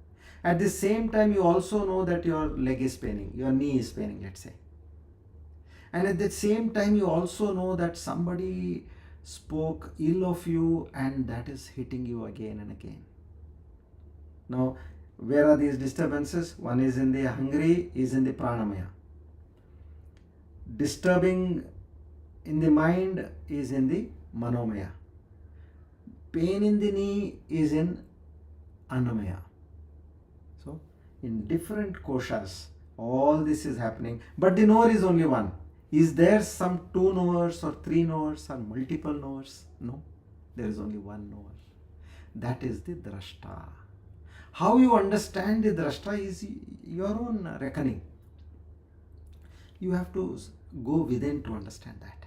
At the same time, you also know that your leg is paining, your knee is paining, let's say. And at the same time, you also know that somebody spoke ill of you and that is hitting you again and again. Now, where are these disturbances? One is in the hungry, is in the pranamaya. Disturbing in the mind is in the manomaya. Pain in the knee is in annamaya. So, in different koshas, all this is happening, but the knower is only one. Is there some two knowers or three knowers or multiple knowers? No, there is only one knower. That is the drashta. How you understand the drashta is your own reckoning. You have to go within to understand that.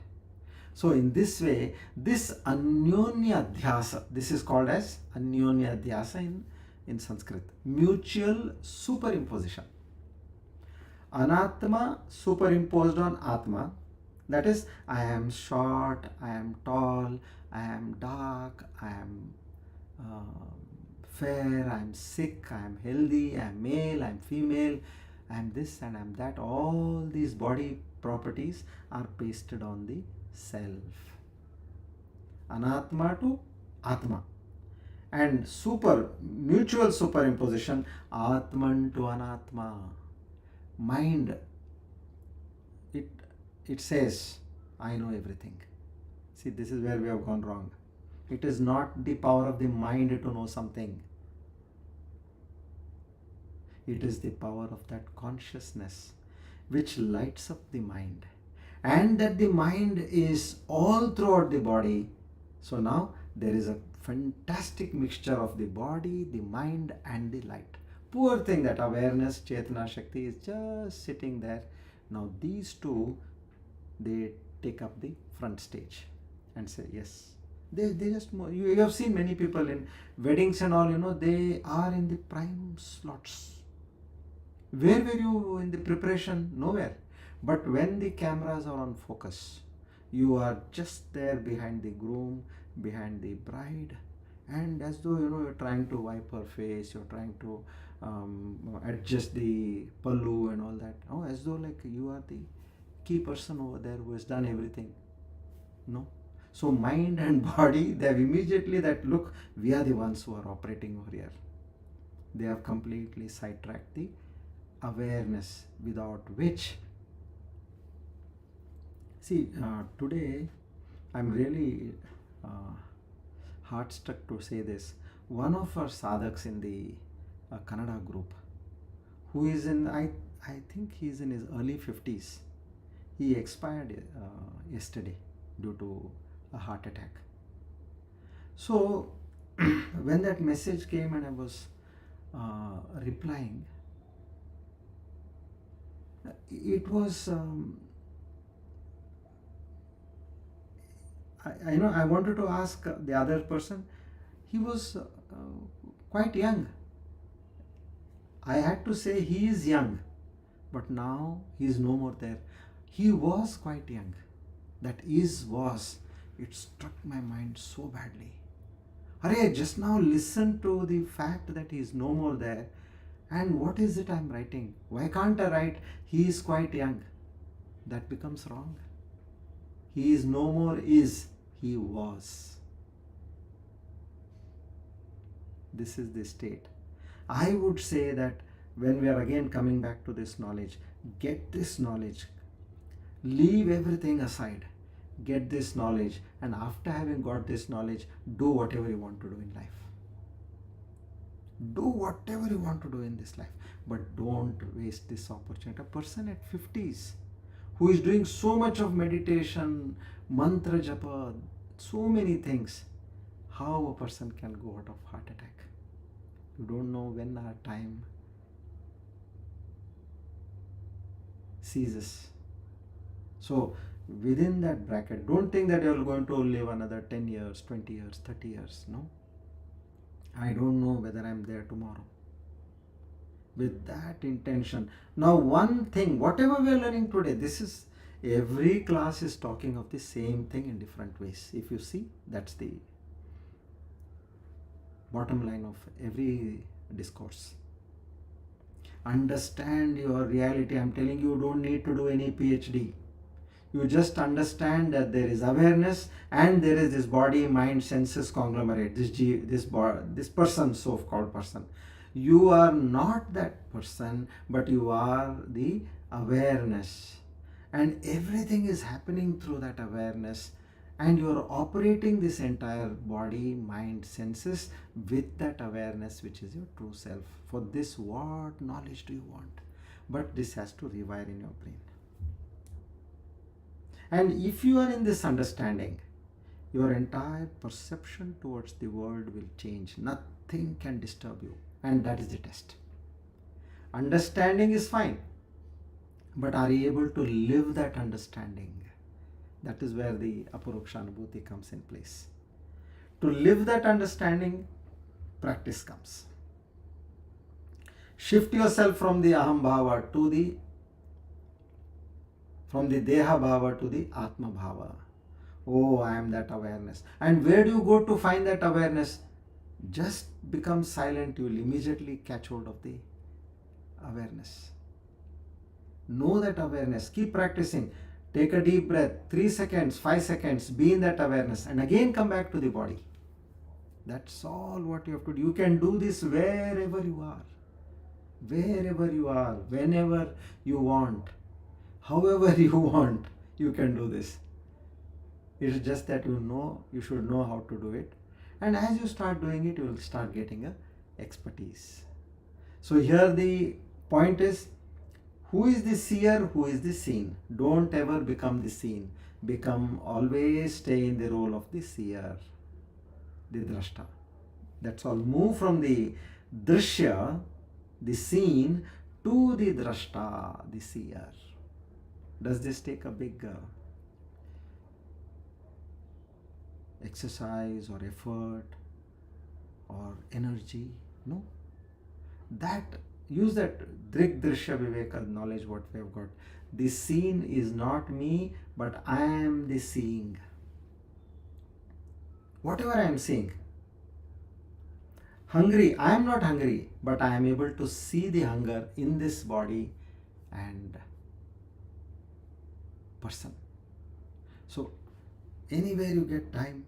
So in this way, this anyonya dhyasa, this is called as anyonya dhyasa in Sanskrit. Mutual superimposition. Anatma superimposed on Atma. That is, I am short, I am tall, I am dark, I am fair, I am sick, I am healthy, I am male, I am female, I am this and I am that. All these body properties are pasted on the self. Anatma to Atma. And mutual superimposition, Atman to Anatma. Mind, it says, I know everything. See, this is where we have gone wrong. It is not the power of the mind to know something. It is the power of that consciousness which lights up the mind. And that the mind is all throughout the body. So now there is a fantastic mixture of the body, the mind and the light. Poor thing that awareness, Chetana Shakti is just sitting there. Now these two, they take up the front stage and say, yes. They just, you have seen many people in weddings and all, they are in the prime slots. Where were you in the preparation? Nowhere. But when the cameras are on focus, you are just there behind the groom, behind the bride, and as though you're trying to wipe her face, you're trying to adjust the pallu and all that. Oh, as though like you are the key person over there who has done everything. No. So mind and body, they have immediately that look, we are the ones who are operating over here. They have completely sidetracked the awareness, without which, see, today I'm really heart-struck to say this. One of our sadhaks in the Kannada group, who is in, I think he's in his early 50s. He expired yesterday due to a heart attack. So when that message came and I was replying, it was I wanted to ask the other person. He was quite young. I had to say he is young, but now he is no more there. He was quite young. That was, it struck my mind so badly. I just now listened to the fact that he is no more there. And what is it I'm writing? Why can't I write, he is quite young? That becomes wrong. He is no more is, he was. This is the state. I would say that when we are again coming back to this knowledge, get this knowledge. Leave everything aside. Get this knowledge. And after having got this knowledge, do whatever you want to do in life. Do whatever you want to do in this life, but don't waste this opportunity. A person at 50s who is doing so much of meditation, mantra japa, so many things, how a person can go out of heart attack? You don't know when our time ceases. So within that bracket, don't think that you're going to live another 10 years, 20 years, 30 years. No. I don't know whether I'm there tomorrow. With that intention. Now one thing, whatever we are learning today, this is, every class is talking of the same thing in different ways. If you see, that's the bottom line of every discourse. Understand your reality. I'm telling you, don't need to do any PhD. You just understand that there is awareness and there is this body, mind, senses conglomerate, this person, so-called person. You are not that person, but you are the awareness. And everything is happening through that awareness. And you are operating this entire body, mind, senses with that awareness, which is your true self. For this, what knowledge do you want? But this has to rewire in your brain. And if you are in this understanding, your entire perception towards the world will change. Nothing can disturb you. And that is the test. Understanding is fine. But are you able to live that understanding? That is where the Aparoksha Anubhuti comes in place. To live that understanding, practice comes. Shift yourself from the aham bhava to from the deha bhava to the atma bhava. Oh, I am that awareness. And where do you go to find that awareness? Just become silent, you will immediately catch hold of the awareness. Know that awareness. Keep practicing. Take a deep breath, 3 seconds, 5 seconds, be in that awareness, and again come back to the body. That's all what you have to do. You can do this wherever you are. Wherever you are, whenever you want, however you want, you can do this. It's just that you should know how to do it. And as you start doing it, you will start getting a expertise. So here the point is, who is the seer, who is the seen? Don't ever become the seen. Always stay in the role of the seer, the drashta. That's all. Move from the drishya, the seen, to the drashta, the seer. Does this take a big exercise or effort or energy? No. Use that Drik Drishya Viveka knowledge what we have got. The seen is not me, but I am the seeing. Whatever I am seeing. Hungry, I am not hungry, but I am able to see the hunger in this body and person. So, anywhere you get time,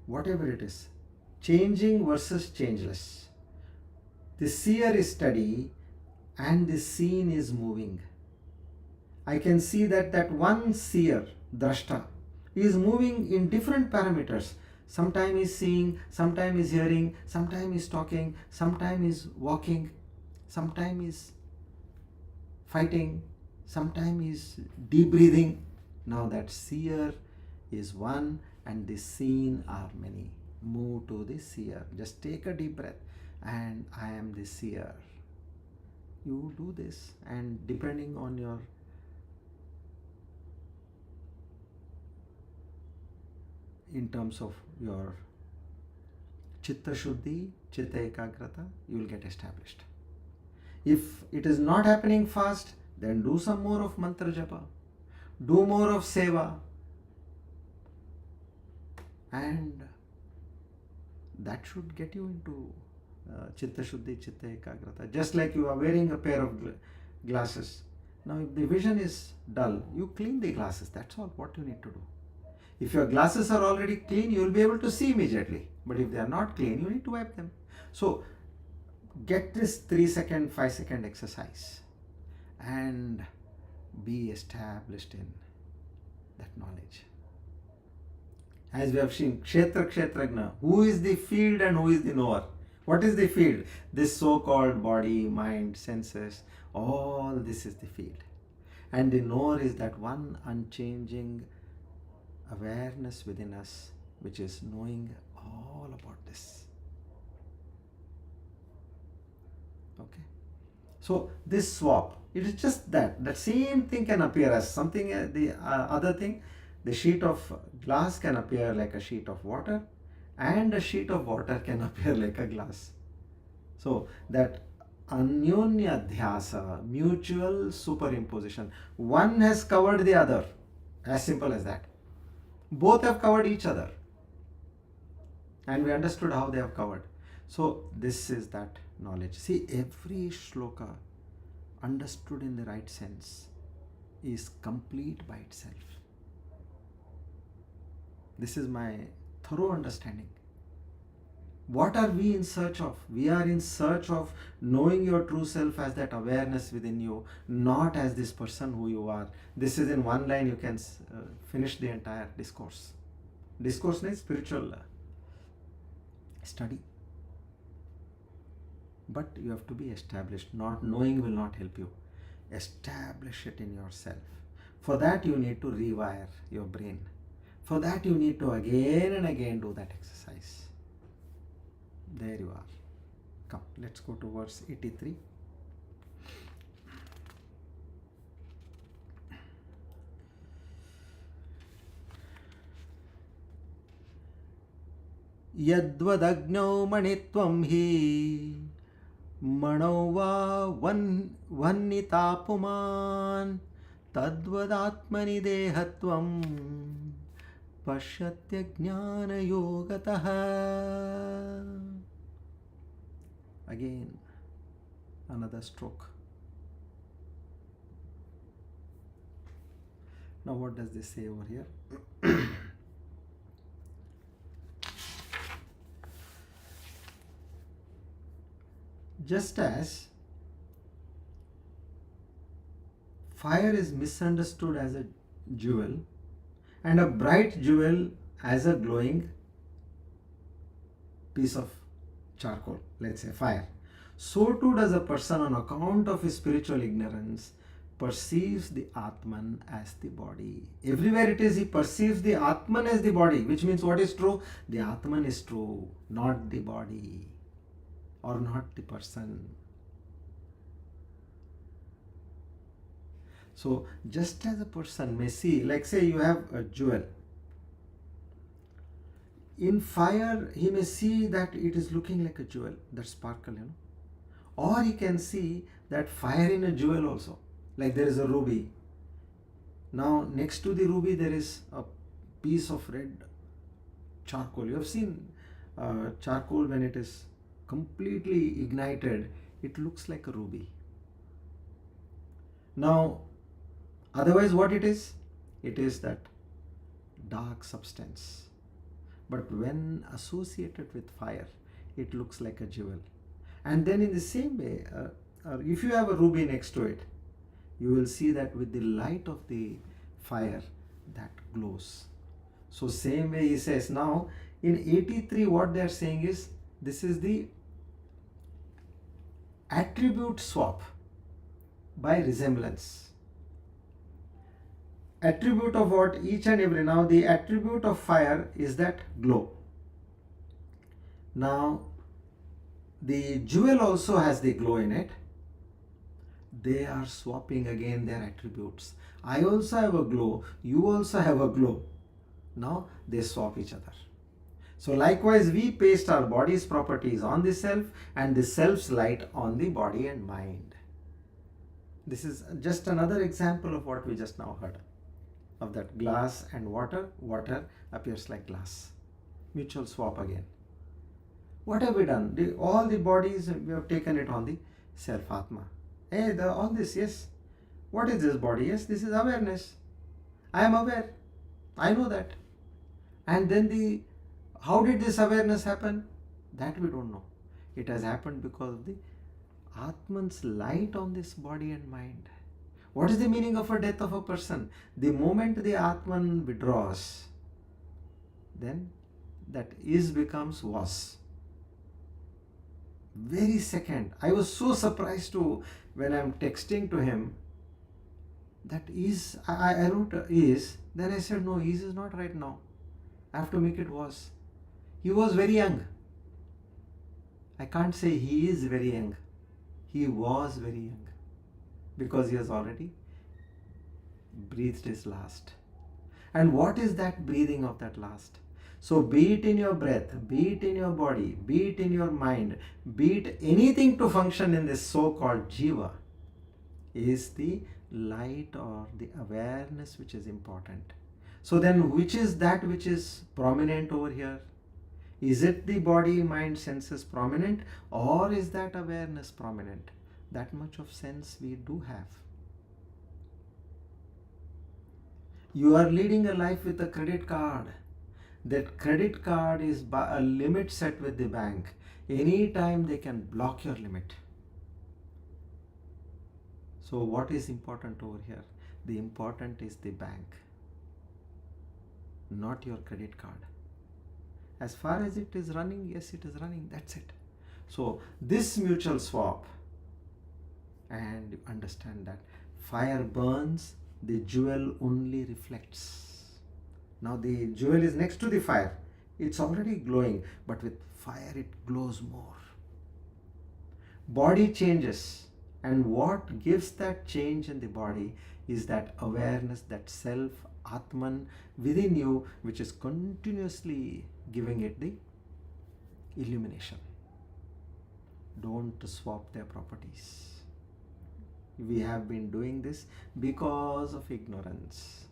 whatever it is, changing versus changeless. The seer is steady and the seen is moving. I can see that one seer, drashta, is moving in different parameters. Sometimes is seeing, sometimes is hearing, sometimes is talking, sometimes is walking, sometimes is fighting, sometimes is deep breathing. Now that seer is one and the seen are many. Move to the seer. Just take a deep breath. And I am the seer. You do this, and depending on your in terms of your chitta shuddhi, chitta ekagrata, you will get established. If it is not happening fast, then do some more of mantra japa, do more of seva, and that should get you into chitta shuddhi, chitta ekagrata. Just like you are wearing a pair of glasses. Now if the vision is dull, you clean the glasses. That's all what you need to do. If your glasses are already clean, you will be able to see immediately. But if they are not clean, you need to wipe them. So get this 3 second, 5 second exercise and be established in that knowledge. As we have seen, Kshetra Kshetragna, who is the field and who is the knower? What is the field? This so-called body, mind, senses, all this is the field. And the knower is that one unchanging awareness within us, which is knowing all about this. Okay. So this swap, it is just that same thing can appear as something, the other thing, the sheet of glass can appear like a sheet of water, and a sheet of water can appear like a glass. So that anyonya dhyasa, mutual superimposition, one has covered the other, as simple as that. Both have covered each other, and we understood how they have covered. So this is that knowledge. See, every shloka understood in the right sense is complete by itself. This is my thorough understanding. What are we in search of? We are in search of knowing your true self as that awareness within you, not as this person who you are. This is in one line you can finish the entire discourse. Discourse means spiritual study. But you have to be established. Not knowing will not help you. Establish it in yourself. For that you need to rewire your brain. For that you need to again and again do that exercise. There you are. Come, let's go to verse 83. Yadvadagnau manitvam hi Manova vannitapuman tadvadatmani dehatvam pashyatya jnana yogataha. Again, another stroke. Now what does this say over here? Just as fire is misunderstood as a jewel and a bright jewel as a glowing piece of charcoal, let's say fire, so too does a person on account of his spiritual ignorance perceives the Atman as the body. Everywhere it is, he perceives the Atman as the body, which means what is true? The Atman is true, not the body or not the person. So just as a person may see, like say you have a jewel, in fire he may see that it is looking like a jewel, that sparkle, or he can see that fire in a jewel also, like there is a ruby. Now next to the ruby there is a piece of red charcoal. You have seen charcoal when it is completely ignited, it looks like a ruby. Now otherwise what it is? It is that dark substance. But when associated with fire, it looks like a jewel. And then in the same way, if you have a ruby next to it, you will see that with the light of the fire, that glows. So same way he says, now in 83 what they are saying is, this is the attribute swap by resemblance. Attribute of what? Each and every. Now the attribute of fire is that glow. Now the jewel also has the glow in it. They are swapping again their attributes. I also have a glow, you also have a glow. Now they swap each other. So likewise we paste our body's properties on the self and the self's light on the body and mind. This is just another example of what we just now heard. Of that glass and water, water appears like glass. Mutual swap again. What have we done? All the bodies, we have taken it on the self Atma. Hey, all this, yes. What is this body? Yes, this is awareness. I am aware. I know that. And then how did this awareness happen? That we don't know. It has happened because of the Atman's light on this body and mind. What is the meaning of a death of a person? The moment the Atman withdraws, then that is becomes was. Very second. I was so surprised when I am texting to him, that is, I wrote is, then I said no, is not right now. I have to make it was. He was very young. I can't say he is very young. He was very young. Because he has already breathed his last. And what is that breathing of that last? So be it in your breath, be it in your body, be it in your mind, be it anything to function in this so-called Jiva, is the light or the awareness which is important. So then which is that which is prominent over here? Is it the body, mind, senses prominent, or is that awareness prominent? That much of sense we do have. You are leading a life with a credit card. That credit card is by a limit set with the bank. Anytime they can block your limit. So what is important over here? The important is the bank, not your credit card. As far as it is running, yes, it is running, that's it. So this mutual swap, and you understand that fire burns, the jewel only reflects. Now the jewel is next to the fire, it's already glowing, but with fire it glows more. Body changes, and what gives that change in the body is that awareness, that self, Atman within you, which is continuously giving it the illumination. Don't swap their properties. We have been doing this because of ignorance.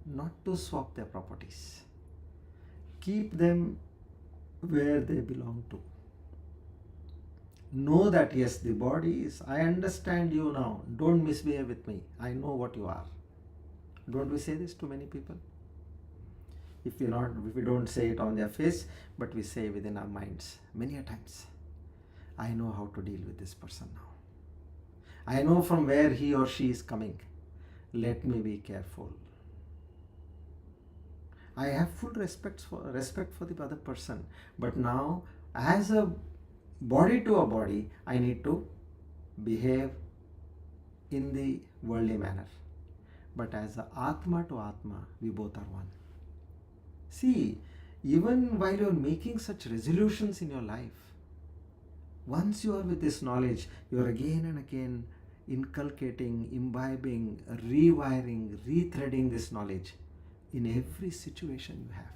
Not to swap their properties. Keep them where they belong to. Know that yes, the body is, I understand you now. Don't misbehave with me. I know what you are. Don't we say this to many people? If we don't say it on their face, but we say within our minds many a times. I know how to deal with this person now. I know from where he or she is coming. Let me be careful. I have full respect for the other person, but now as a body to a body, I need to behave in the worldly manner. But as a Atma to Atma, we both are one. See, even while you are making such resolutions in your life, once you are with this knowledge, you are again and again inculcating, imbibing, rewiring, rethreading this knowledge in every situation you have.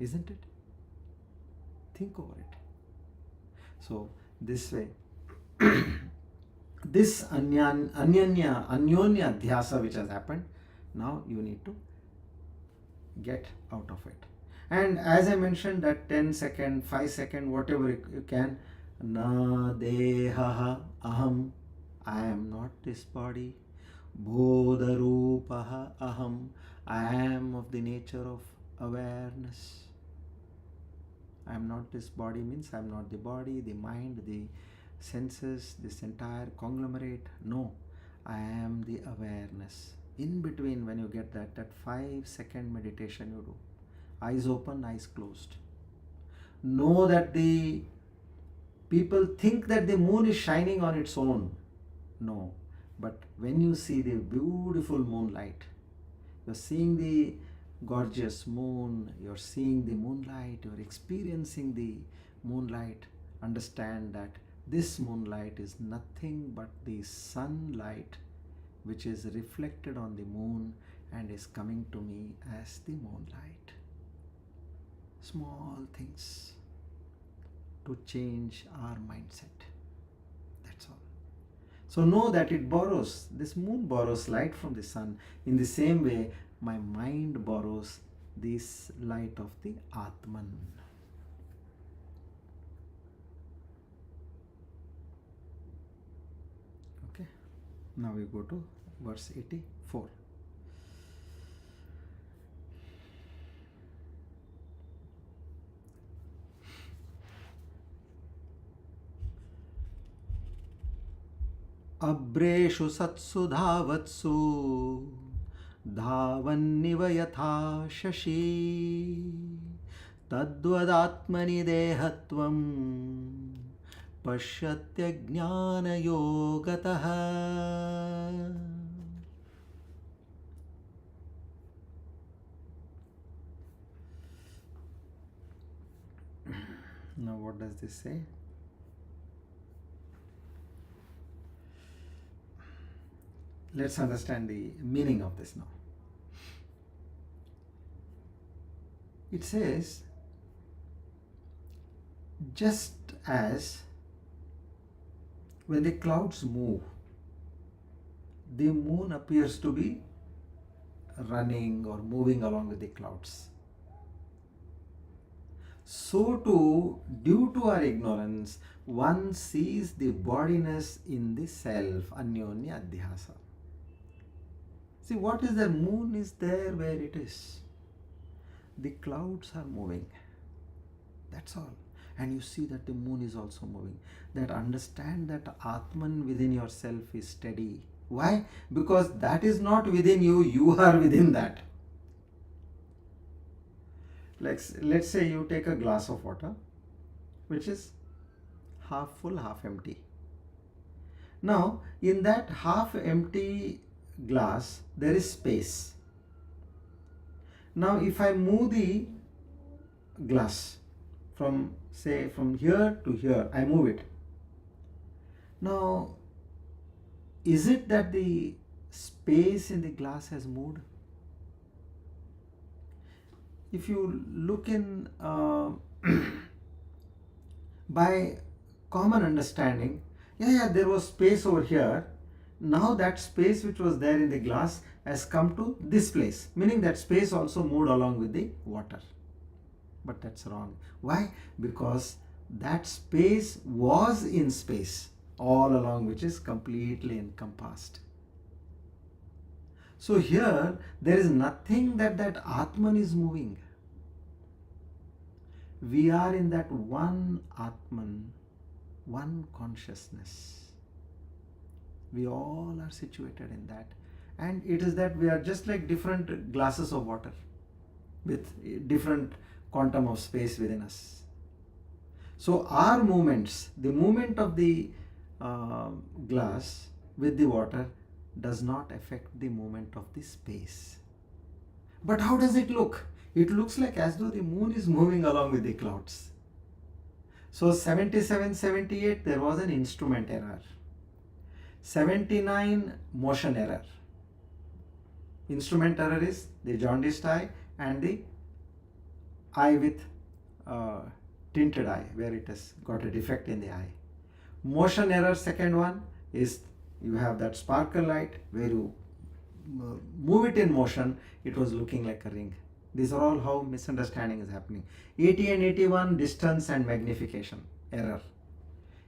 Isn't it? Think over it. So, this way, this anyonya dhyasa which has happened, now you need to get out of it. And as I mentioned, that 10-second, 5-second, whatever you can, na dehaha aham, I am not this body. Bodharupaha aham, I am of the nature of awareness. I am not this body means I am not the body, the mind, the senses, this entire conglomerate. No, I am the awareness. In between, when you get that 5-second meditation you do, eyes open, eyes closed. Know that the people think that the moon is shining on its own. No, but when you see the beautiful moonlight, you're seeing the gorgeous moon, you're seeing the moonlight, you're experiencing the moonlight, understand that this moonlight is nothing but the sunlight which is reflected on the moon and is coming to me as the moonlight. Small things to change our mindset. That's all. So know that this moon borrows light from the sun. In the same way, my mind borrows this light of the Atman. Okay. Now we go to verse 84. अब्रेषु सत्सु धावत्सु धावन्निव यथा शशी तद्वदात्मनि देहत्वं पश्यत्यज्ञानयोगतः. Now what does this say? Let's understand the meaning of this now. It says, just as when the clouds move, the moon appears to be running or moving along with the clouds. So too, due to our ignorance, one sees the bodiness in the self, anyonya adhyasa. See, what is the moon is there where it is. The clouds are moving. That's all. And you see that the moon is also moving. That understand that Atman within yourself is steady. Why? Because that is not within you, you are within that. Let's say you take a glass of water, which is half full, half empty. Now, in that half empty glass, there is space. Now, if I move the glass from here to here, I move it. Now, is it that the space in the glass has moved? If you look in by common understanding, yeah, there was space over here. Now that space which was there in the glass has come to this place, meaning that space also moved along with the water. But that's wrong. Why? Because that space was in space all along, which is completely encompassed. So here there is nothing that Atman is moving. We are in that one Atman, one consciousness. We all are situated in that. And it is that we are just like different glasses of water with different quantum of space within us. So our movements, the movement of the glass with the water does not affect the movement of the space. But how does it look? It looks like as though the moon is moving along with the clouds. So 77, 78, there was an instrument error. 79, motion error. Instrument error is the jaundiced eye and the eye with tinted eye, where it has got a defect in the eye. Motion error, second one, is you have that sparkle light where you move it in motion, it was looking like a ring. These are all how misunderstanding is happening. 80 and 81, distance and magnification error.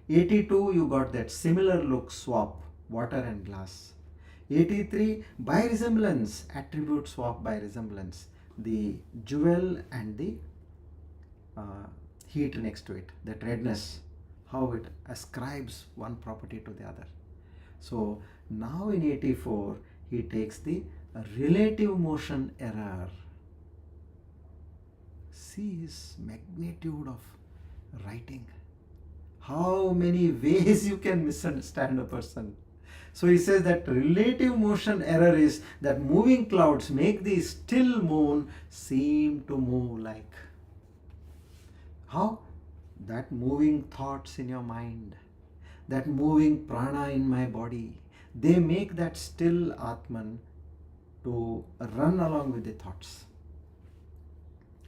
82, you got that similar look swap, water and glass. 83, by resemblance, attribute swap by resemblance. The jewel and the heat next to it, that redness, how it ascribes one property to the other. So now in 84, he takes the relative motion error. See his magnitude of writing. How many ways you can misunderstand a person. So he says that relative motion error is that moving clouds make the still moon seem to move like. How? That moving thoughts in your mind, that moving prana in my body, they make that still Atman to run along with the thoughts.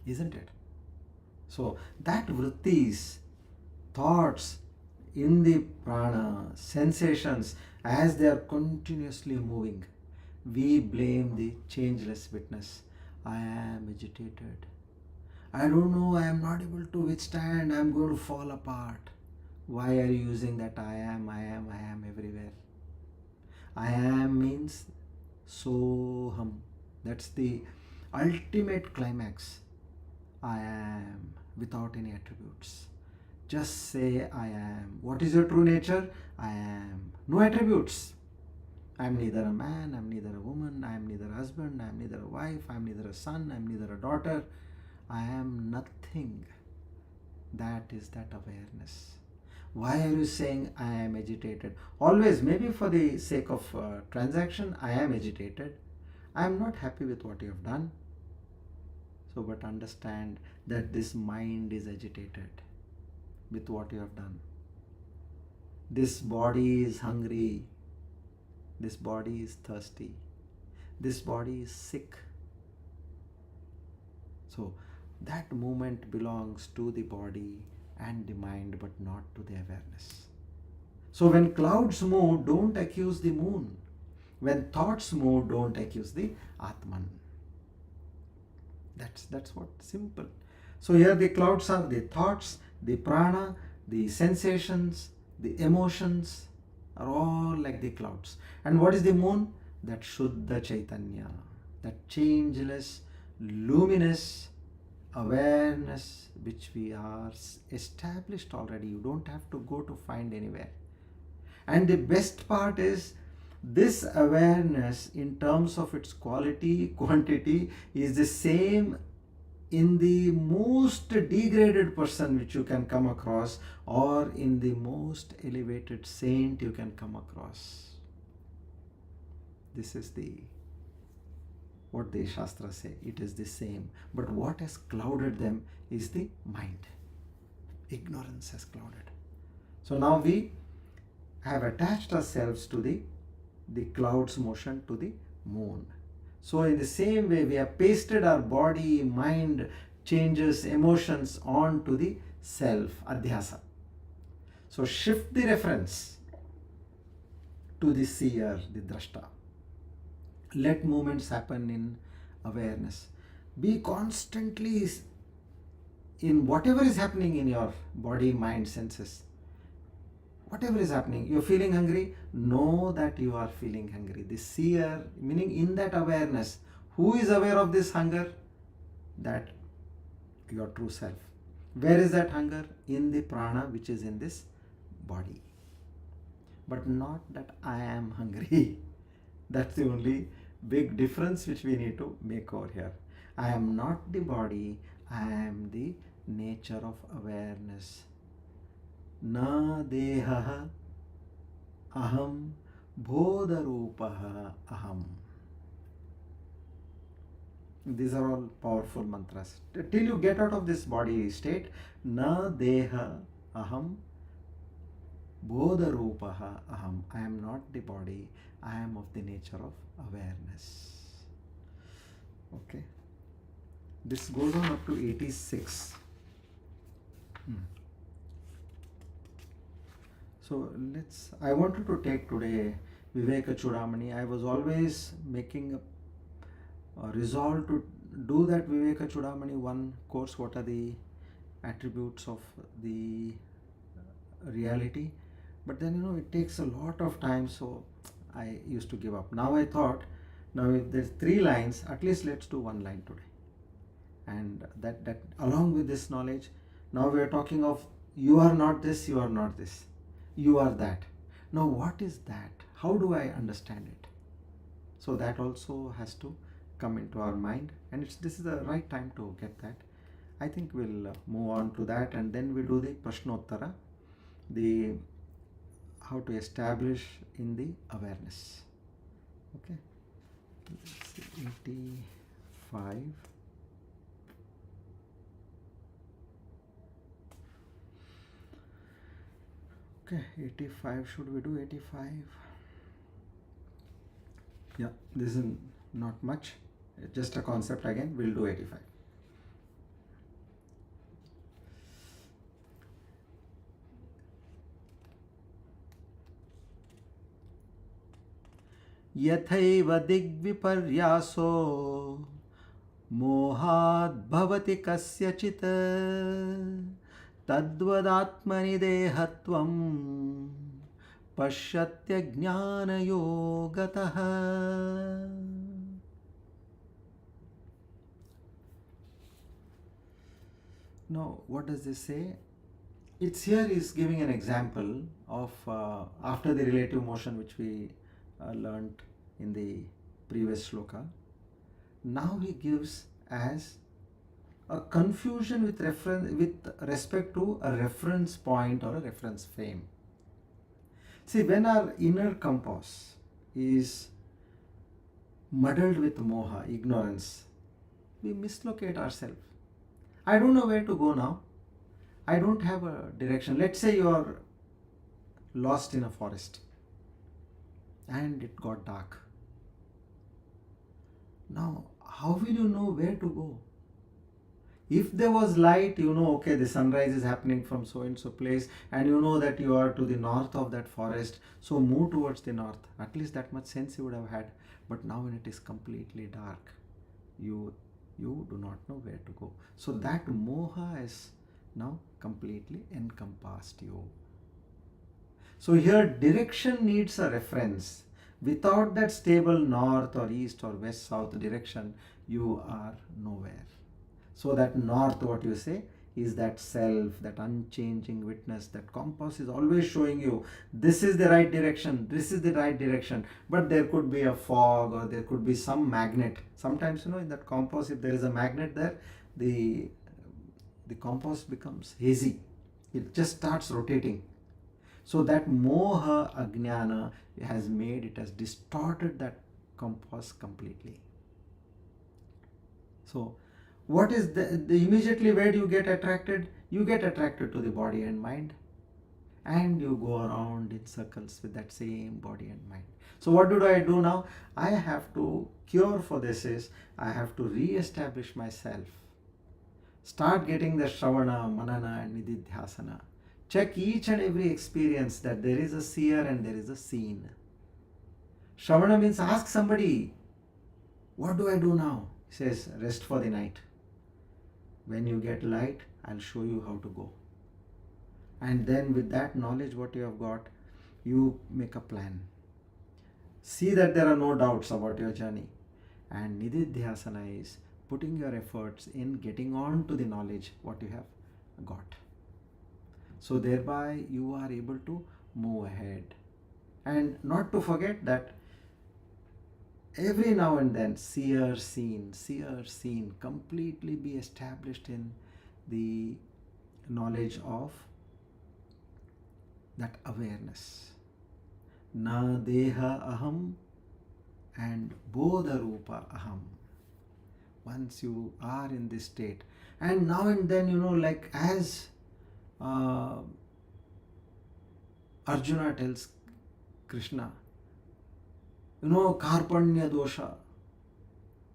Isn't it? So that vrittis, thoughts in the prana, sensations, as they are continuously moving, we blame the changeless witness. I am agitated. I don't know, I am not able to withstand, I am going to fall apart. Why are you using that I am everywhere? I am means soham. That's the ultimate climax. I am without any attributes. Just say I am. What is your true nature? I am. No attributes. I am neither a man, I am neither a woman, I am neither a husband, I am neither a wife, I am neither a son, I am neither a daughter. I am nothing. That is that awareness. Why are you saying I am agitated? Always, maybe for the sake of transaction, I am agitated. I am not happy with what you have done. So, but understand that this mind is agitated with what you have done. This body is hungry. This body is thirsty. This body is sick. So, that movement belongs to the body and the mind, but not to the awareness. So when clouds move, don't accuse the moon. When thoughts move, don't accuse the Atman. That's what simple. So here the clouds are the thoughts, the prana, the sensations, the emotions are all like the clouds. And what is the moon? That Shuddha Chaitanya, that changeless, luminous awareness which we are established already. You don't have to go to find anywhere. And the best part is this awareness in terms of its quality, quantity is the same in the most degraded person which you can come across, or in the most elevated saint you can come across. This is what the Shastras say, it is the same. But what has clouded them is the mind. Ignorance has clouded. So now we have attached ourselves to the cloud's motion, to the moon. So in the same way, we have pasted our body, mind, changes, emotions on to the self, adhyasa. So shift the reference to the seer, the drashta. Let movements happen in awareness. Be constantly in whatever is happening in your body, mind, senses. Whatever is happening, you're feeling hungry, know that you are feeling hungry. The seer, meaning in that awareness, who is aware of this hunger? That your true self. Where is that hunger? In the prana which is in this body. But not that I am hungry. That's the only big difference which we need to make over here. I am not the body, I am the nature of awareness. Na deha aham bodharupaha aham. These are all powerful mantras. Till you get out of this body state, na deha aham bodharupaha aham. I am not the body, I am of the nature of awareness. Okay. This goes on up to 86. So I wanted to take today Viveka Chudamani. I was always making a resolve to do that Viveka Chudamani one course. What are the attributes of the reality? But then it takes a lot of time, so I used to give up. Now I thought, now if there's 3 lines, at least let's do 1 line today. And that along with this knowledge, now we are talking of you are not this, you are not this, you are that. Now what is that? How do I understand it? So that also has to come into our mind, and this is the right time to get that. I think we'll move on to that, and then we'll do the Prashnottara, the how to establish in the awareness. Okay, let's see, 85. Okay, 85. Should we do 85? Yeah, this is not much, just a concept again. We'll do 85. यथैव दिग्विपर्यासो मोहाद् भवति कस्यचित् तद्वदात्मनि देहत्वं पश्यत्यज्ञानयोगतः. Now, what does this say? It's here is giving an example of after the relative motion which we learnt in the previous shloka. Now he gives as a confusion with respect to a reference point or a reference frame. See, when our inner compass is muddled with moha, ignorance, we mislocate ourselves. I don't know where to go now. I don't have a direction. Let's say you are lost in a forest and it got dark. Now, how will you know where to go? If there was light, okay, the sunrise is happening from so and so place, and you know that you are to the north of that forest, so move towards the north. At least that much sense you would have had. But now when it is completely dark, you do not know where to go. So that moha has now completely encompassed you. So here direction needs a reference. Without that stable north or east or west south direction, you are nowhere. So that north, what you say, is that self, that unchanging witness. That compass is always showing you this is the right direction, this is the right direction. But there could be a fog or there could be some magnet. Sometimes in that compass, if there is a magnet there, the compass becomes hazy. It just starts rotating. So that moha ajnana has distorted that compass completely. So what is the immediately where do you get attracted? You get attracted to the body and mind, and you go around in circles with that same body and mind. So what do I do now? I have to cure for this is I have to re-establish myself. Start getting the Shravana, Manana and Nididhyasana. Check each and every experience that there is a seer and there is a seen. Shravana means ask somebody, what do I do now? He says, rest for the night. When you get light, I'll show you how to go. And then with that knowledge what you have got, you make a plan. See that there are no doubts about your journey. And nididhyasana is putting your efforts in getting on to the knowledge what you have got. So thereby you are able to move ahead. And not to forget that every now and then seer seen completely be established in the knowledge of that awareness. Na deha aham and bodha rupa aham. Once you are in this state, and now and then, like as Arjuna tells Krishna, karpanya dosha.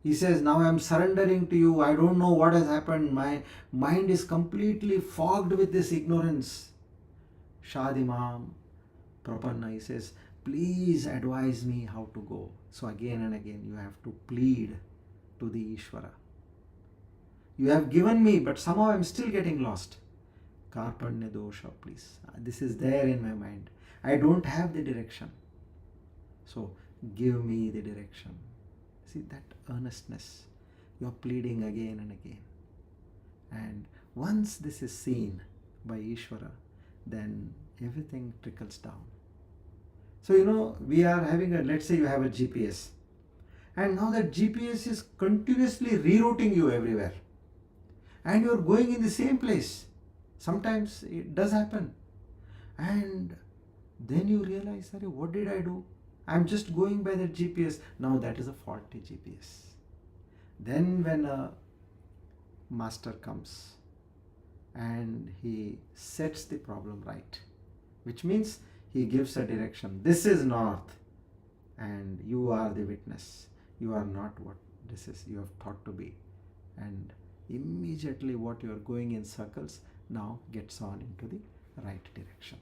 He says, now I am surrendering to you. I don't know what has happened. My mind is completely fogged with this ignorance. Shadimam Prapanna, he says, please advise me how to go. So again and again you have to plead to the Ishvara. You have given me, but somehow I am still getting lost. Karpanya dosha, please. This is there in my mind. I don't have the direction. So give me the direction. See that earnestness. You are pleading again and again. And once this is seen by Ishvara, then everything trickles down. So we are having let's say you have a GPS. And now that GPS is continuously rerouting you everywhere. And you are going in the same place. Sometimes it does happen. And then you realize, what did I do? I'm just going by the GPS. Now that is a faulty GPS. Then when a master comes and he sets the problem right, which means he gives a direction. This is north and you are the witness. You are not what this is. You have thought to be. And immediately what you are going in circles now gets on into the right direction.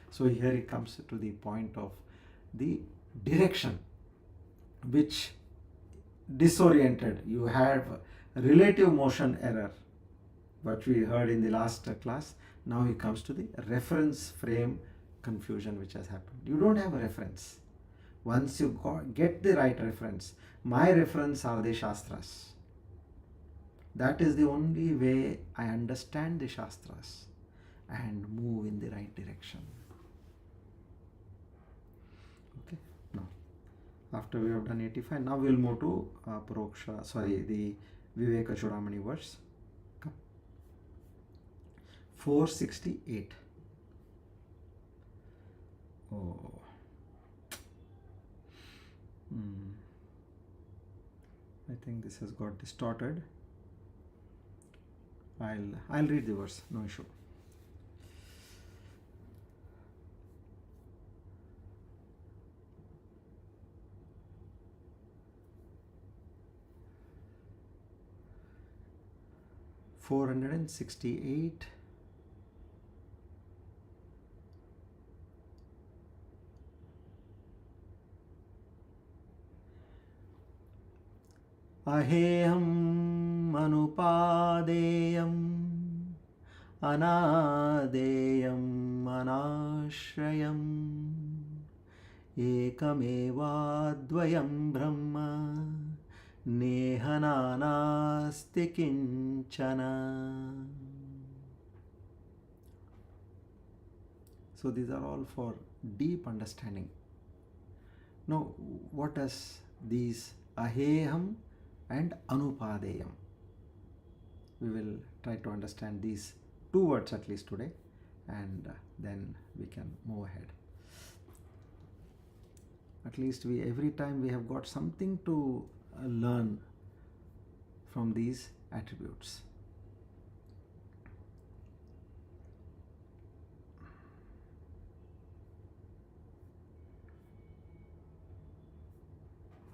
So here it comes to the point of the direction which disoriented. You have relative motion error, what we heard in the last class. Now it comes to the reference frame confusion which has happened. You don't have a reference. Once you get the right reference, my reference are the Shastras. That is the only way I understand the Shastras and move in the right direction. Okay, now after we have done 85, now we will move to the Viveka Chudamani verse. 468. Oh. I think this has got distorted. I'll read the verse, no issue. $468. Aheham anupadeyam anadeyam anashrayam ekamevadvayam brahma nehananasti kinchana. So these are all for deep understanding. Now what does these aheham and anupadeyam? We will try to understand these two words at least today, and then we can move ahead. At least every time we have got something to learn from these attributes.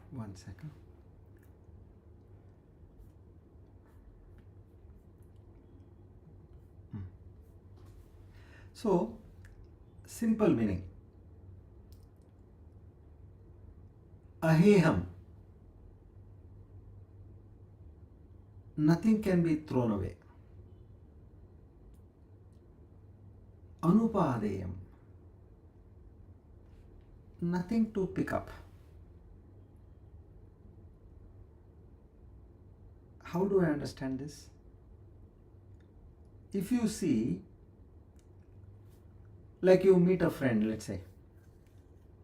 One second. So, simple meaning. Aheham. Nothing can be thrown away. Anupadeyam. Nothing to pick up. How do I understand this? If you see, like you meet a friend, let's say,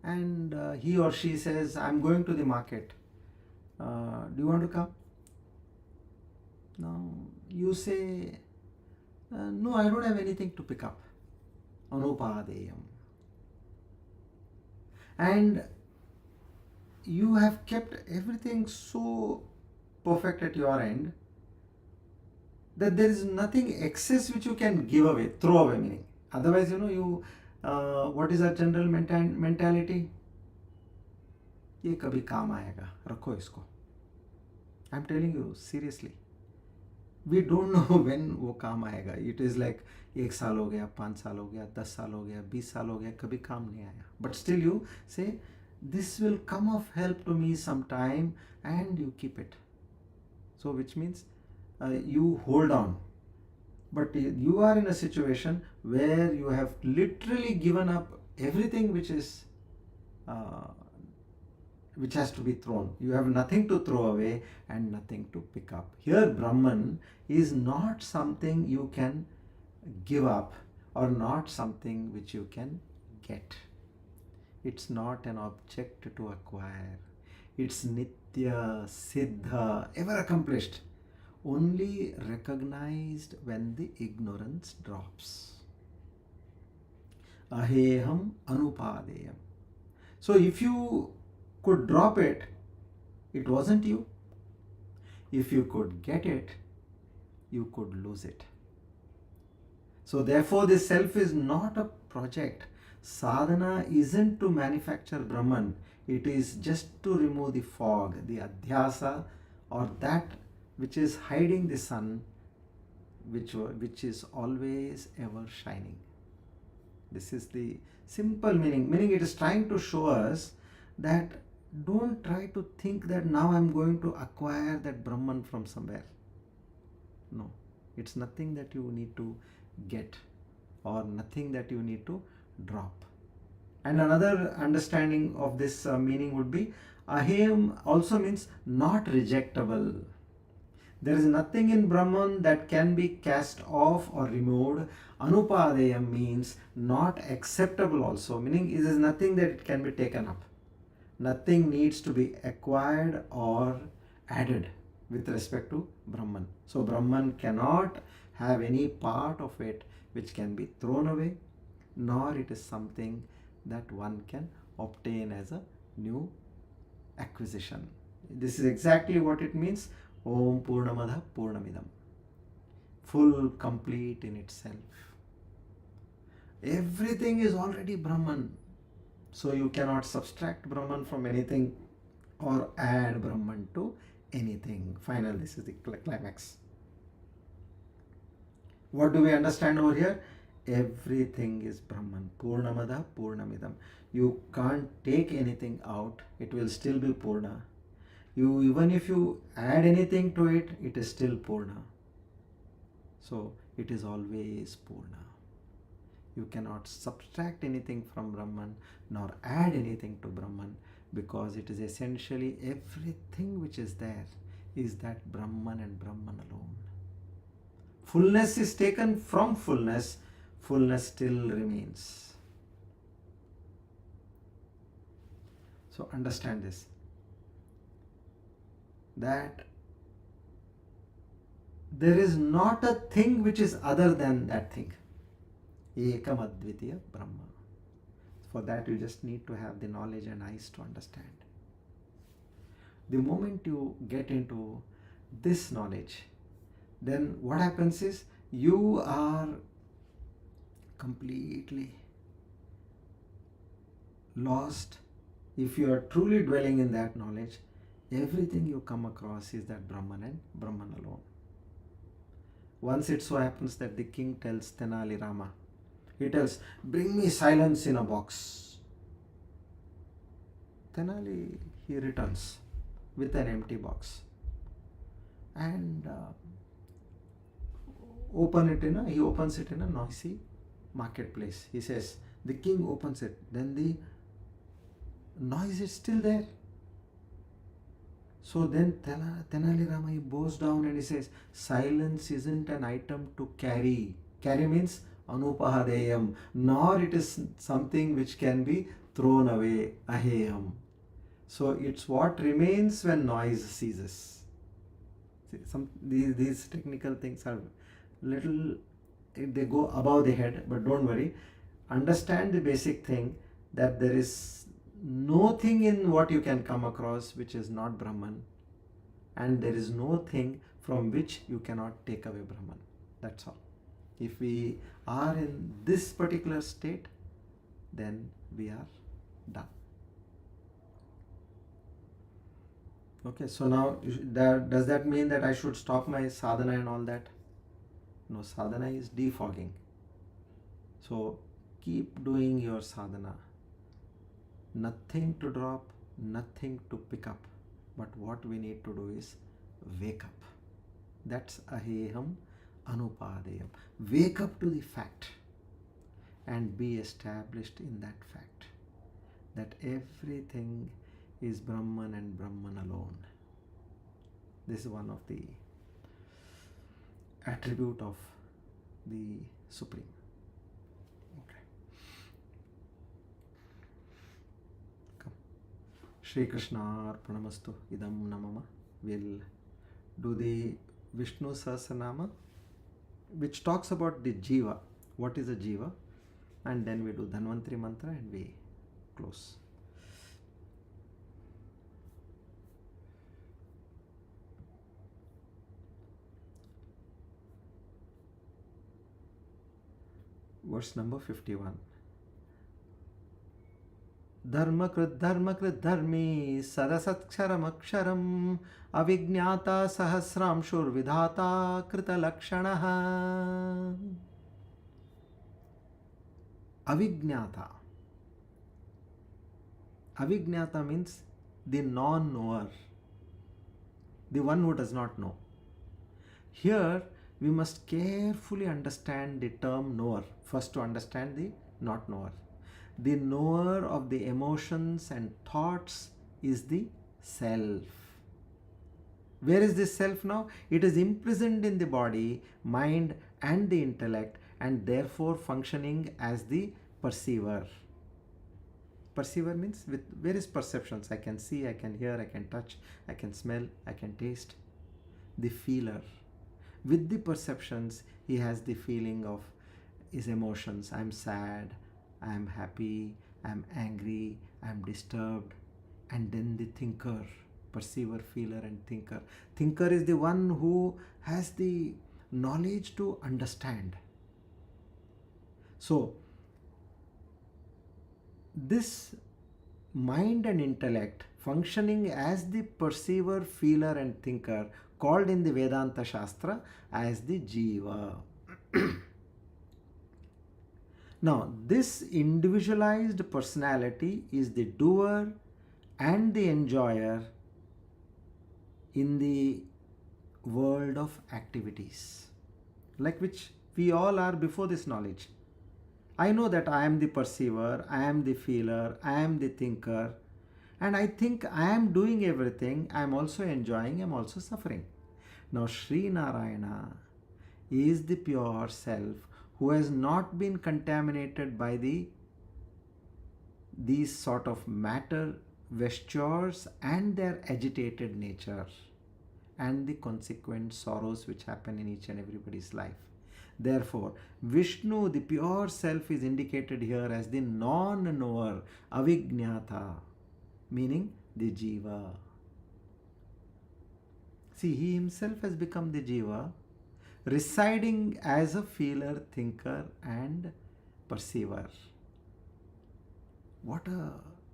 and he or she says, I'm going to the market. Do you want to come? Now, you say, no, I don't have anything to pick up. Anupadeyam. And you have kept everything so perfect at your end that there is nothing excess which you can give away, throw away meaning. Otherwise, what is our general mentality? ये कभी काम आएगा, रखो इसको. I'm telling you seriously. We don't know when वो काम आएगा. It is like 1 साल हो गया, 5 साल हो गया, 10 साल हो गया, 20 साल हो गया, कभी काम नहीं आया. But still you say, this will come of help to me sometime, and you keep it. So which means you hold on. But you are in a situation where you have literally given up everything which is which has to be thrown. You have nothing to throw away and nothing to pick up. Here Brahman is not something you can give up or not something which you can get. It's not an object to acquire. It's nitya, siddha, ever accomplished. Only recognized when the ignorance drops. Aheham anupadeyam. So if you could drop it, it wasn't you. If you could get it, you could lose it. So therefore this self is not a project. Sadhana isn't to manufacture Brahman. It is just to remove the fog, the adhyasa, or that which is hiding the sun, which is always ever shining. This is the simple meaning. Meaning it is trying to show us that don't try to think that now I am going to acquire that Brahman from somewhere. No, it's nothing that you need to get or nothing that you need to drop. And another understanding of this meaning would be ahayam also means not rejectable. There is nothing in Brahman that can be cast off or removed. Anupadeyam means not acceptable also, meaning it is nothing that it can be taken up. Nothing needs to be acquired or added with respect to Brahman. So Brahman cannot have any part of it which can be thrown away, nor it is something that one can obtain as a new acquisition. This is exactly what it means. Om Purnamada Purnamidam. Full, complete in itself. Everything is already Brahman. So you cannot subtract Brahman from anything or add Brahman to anything. Final, this is the climax. What do we understand over here? Everything is Brahman. Purnamada Purnamidam. You can't take anything out. It will still be Purna. Even if you add anything to it, it is still Purna. So it is always Purna. You cannot subtract anything from Brahman nor add anything to Brahman, because it is essentially everything which is there is that Brahman and Brahman alone. Fullness is taken from fullness, fullness still remains. So understand this, that there is not a thing which is other than that thing. Ekam Advitiya Brahma. For that you just need to have the knowledge and eyes to understand. The moment you get into this knowledge, then what happens is you are completely lost. If you are truly dwelling in that knowledge, everything you come across is that Brahman and Brahman alone. Once it so happens that the king tells Tenali Rama, He tells, bring me silence in a box. Tenali, he returns with an empty box and he opens it in a noisy marketplace. He says, the king opens it, then the noise is still there. So then Tenali Rama, he bows down and he says, silence isn't an item to carry. Carry means anupahadeyam, nor it is something which can be thrown away, aheyam. So it's what remains when noise ceases. See, these technical things are little, they go above the head, but don't worry. Understand the basic thing that there is nothing in what you can come across which is not Brahman, and there is no thing from which you cannot take away Brahman. That's all. If we are in this particular state, then we are done. Okay, so now does that mean that I should stop my sadhana and all that? No, sadhana is defogging. So keep doing your sadhana. Nothing to drop, nothing to pick up. But what we need to do is wake up. That's aheham anupadeyam. Wake up to the fact and be established in that fact that everything is Brahman and Brahman alone. This is one of the attribute of the Supreme. Okay. Come. Shri Krishna Arpanamastu Idam Namama. We'll do the Vishnu Sahasranama, which talks about the Jiva. What is a Jiva? And then we do Dhanvantri Mantra and we close. Verse number 51. Dharmakrit dharmi sadasaksharam aksharam avijñāta sahasramshur vidhata krita lakshanaha. Avijñāta. Avijñāta means the non-knower, the one who does not know. Here we must carefully understand the term knower. First, to understand the not knower. The knower of the emotions and thoughts is the self. Where is this self now? It is imprisoned in the body, mind and the intellect, and therefore functioning as the perceiver. Perceiver means with various perceptions. I can see, I can hear, I can touch, I can smell, I can taste. The feeler. With the perceptions, he has the feeling of his emotions. I'm sad, I'm happy, I'm angry, I'm disturbed. And then the thinker, perceiver, feeler and thinker. Thinker is the one who has the knowledge to understand. So, this mind and intellect functioning as the perceiver, feeler and thinker, called in the Vedanta Shastra as the Jiva. Now, this individualized personality is the doer and the enjoyer in the world of activities, like which we all are before this knowledge. I know that I am the perceiver, I am the feeler, I am the thinker, and I think I am doing everything. I am also enjoying, I am also suffering. Now, Sri Narayana is the pure self who has not been contaminated by these sort of matter vestures and their agitated nature and the consequent sorrows which happen in each and everybody's life. Therefore, Vishnu, the pure self, is indicated here as the non-knower, avijñāta, meaning the Jiva. See, he himself has become the Jiva, residing as a feeler, thinker and perceiver. What a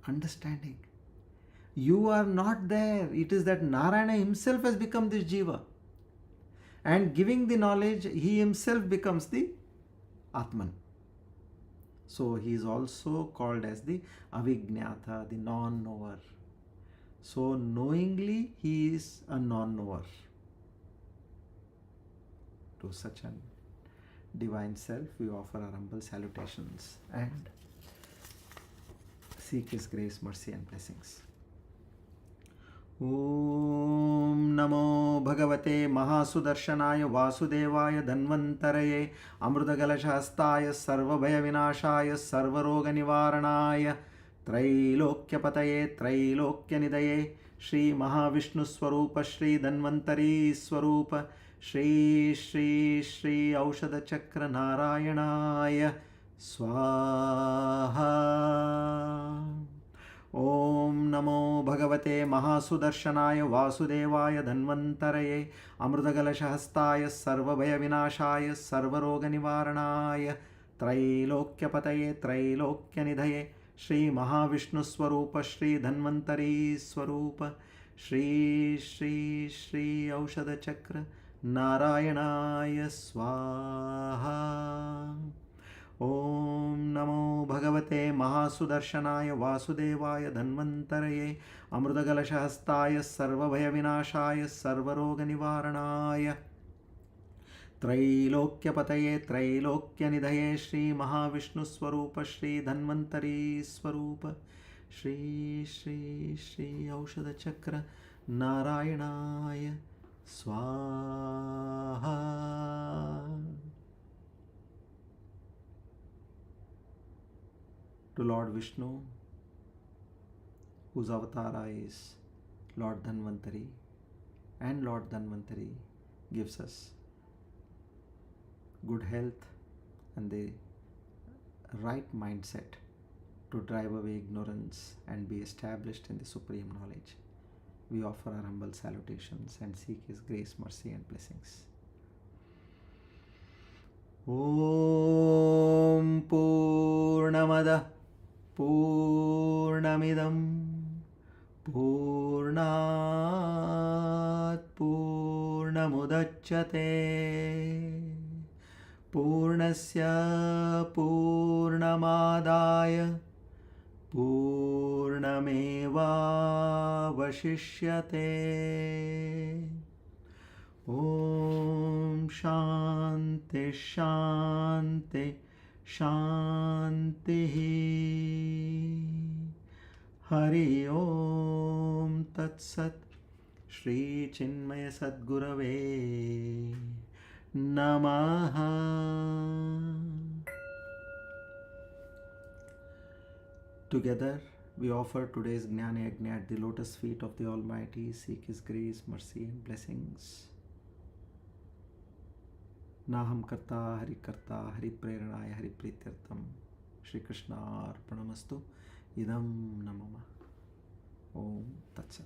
understanding. You are not there. It is that Narayana himself has become this Jiva. And giving the knowledge, he himself becomes the Atman. So he is also called as the Avijnata, the non-knower. So knowingly he is a non-knower. To such an divine self we offer our humble salutations and seek his grace, mercy and blessings. Om Namo Bhagavate Mahasudarshanaaya Vasudevaya Dhanvantaraye Amrutagalashastaya Sarvabhaya Vinashaya Sarvaroga Nivaranaya Trailokyapataye Trailokyanidaya Shri Mahavishnu Swarupa Shri Dhanvantari Swarupa Shri Shri Shri Aushadha Chakra Narayanaya Swaha. Om Namo Bhagavate Mahasudarshanaaya Vasudevaya Dhanvantaraye Amrutagalashahastaya Sarvabhaya Vinashaya Sarvaroga Nivaranaya Trailokyapataye Trailokyanidhaye Shri Mahavishnu Swarupa Shri Dhanvantari Swarupa Shri Shri Shri Aushadha Chakra Narayanaya Swaha. Om Namo Bhagavate Mahasudarshanaaya Vasudevaya Dhanvantaraye Amrutagalashahastaya Sarvabhaya Vinashaya Sarvaroga Nivaranaya Trailokyapataye Trailokyanidhaye Shri Mahavishnu Swarupa Shri Dhanvantari Swarupa Shri Shri Shri Aushadha Chakra Narayanaya Swaha. To Lord Vishnu, whose avatara is Lord Dhanvantari, and Lord Dhanvantari gives us good health and the right mindset to drive away ignorance and be established in the supreme knowledge. We offer our humble salutations and seek his grace, mercy and blessings. Om Purnamada Purnamidam Purnat Purnamudachyate Purnasya Purnamadaya Purnameva Vashishyate. Om Shanti Shanti Shanti. Hari Om Tat Sat. Shri Chinmaya Sadgurave Namaha. Together we offer today's Jnana Yajna at the lotus feet of the Almighty, seek his grace, mercy and blessings. Naham karta hari preranaya hari prityartam. Shri Krishna arpanamastu. Idam namama. Om Tat Sat.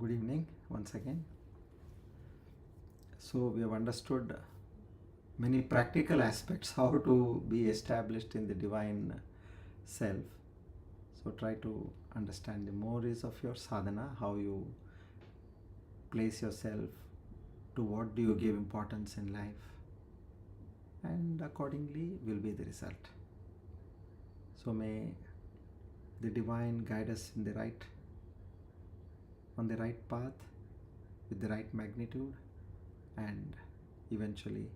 Good evening once again. So we have understood many practical aspects how to be established in the divine self. So try to understand the more is of your sadhana, how you place yourself, to what do you give importance in life, and accordingly will be the result. So may the divine guide us in the right, on the right path, with the right magnitude, and eventually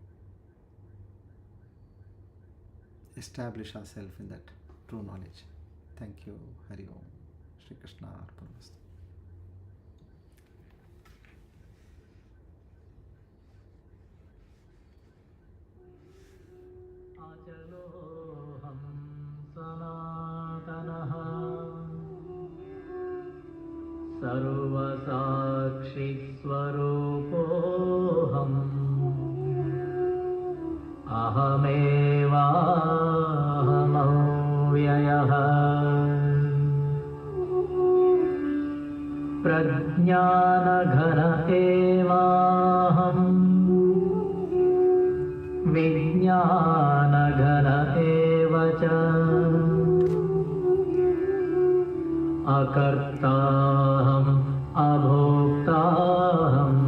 establish ourselves in that true knowledge. Thank you. Hari Om. Shri Krishna Arpanamastu. Achaloham sanatanaha sarvasakshi swarupoham ahamevahamavyayah prajnanaghana evaham अकर्ताहम् अभोक्ताहम्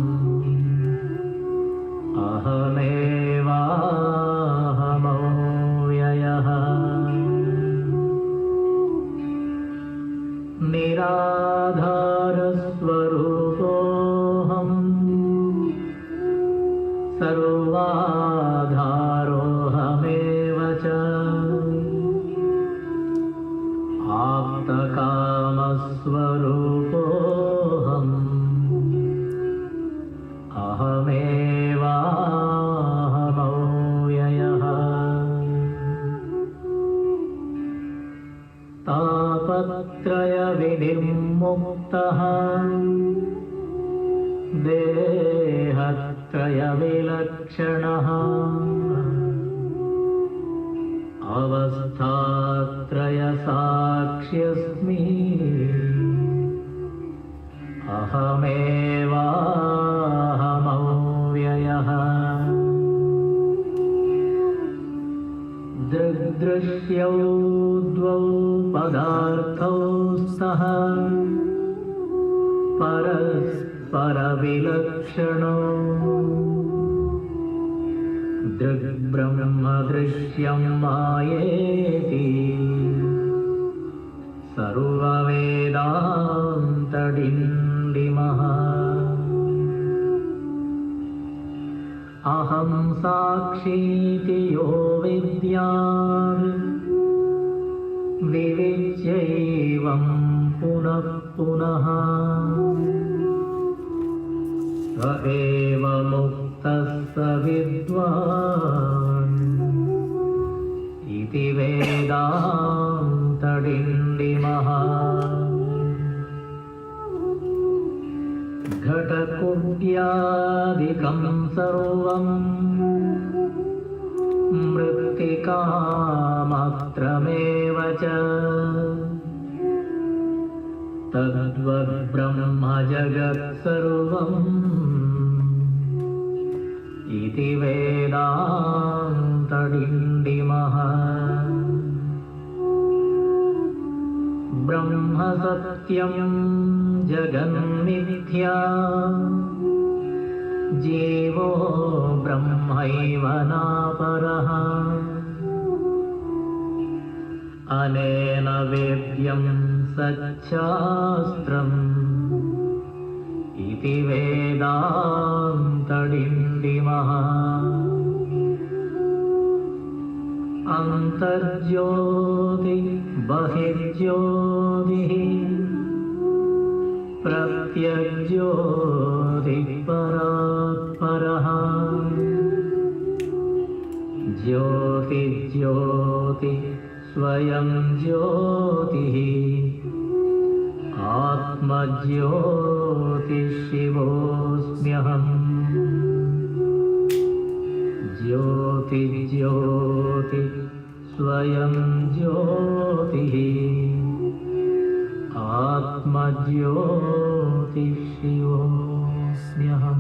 अहमेवाहमव्ययः निराधारस्वरूपोऽहम् सर्वाधारोऽहमेव च आप्तकामस्वरूपोऽहम् अहमेवाहमव्ययः तापत्रयविनिर्मुक्तः देहत्रयविलक्षणः अवस्थात्रयसाक्ष्यस्मि अहमेवाहमव्ययः दृग्दृश्यौ द्वौ पदार्थौ स्तः परस्परविलक्षणौ दृग्ब्रह्मदृश्यं मायेति सर्ववेदान्तडिण्डिमः अहं साक्षीति यो विद्यात् विविच्यैवं पुनः पुनः स एव मुक्तः स विद्वान् इति वेदान्तडिण्डिमः घटकुड्यादिकं सर्वं मृत्तिकामात्रमेव च तद्वद्ब्रह्म जगत्सर्वम् इति वेदान्तडिण्डिमः ब्रह्म सत्यं जगन्मिथ्या जीवो ब्रह्मैव नापरः अनेन वेद्यं सच्छास्त्रम् इति वेदान्तडिण्डिमः अन्तर्ज्योति बहिर्ज्योतिः प्रत्यग्ज्योतिः परात्परः ज्योतिज्योति स्वयं ज्योतिः आत्मज्योतिशिवोऽस्म्यहम् ज्योतिज्योति स्वयं ज्योतिः आत्मज्योतिशिवोऽस्म्यहम्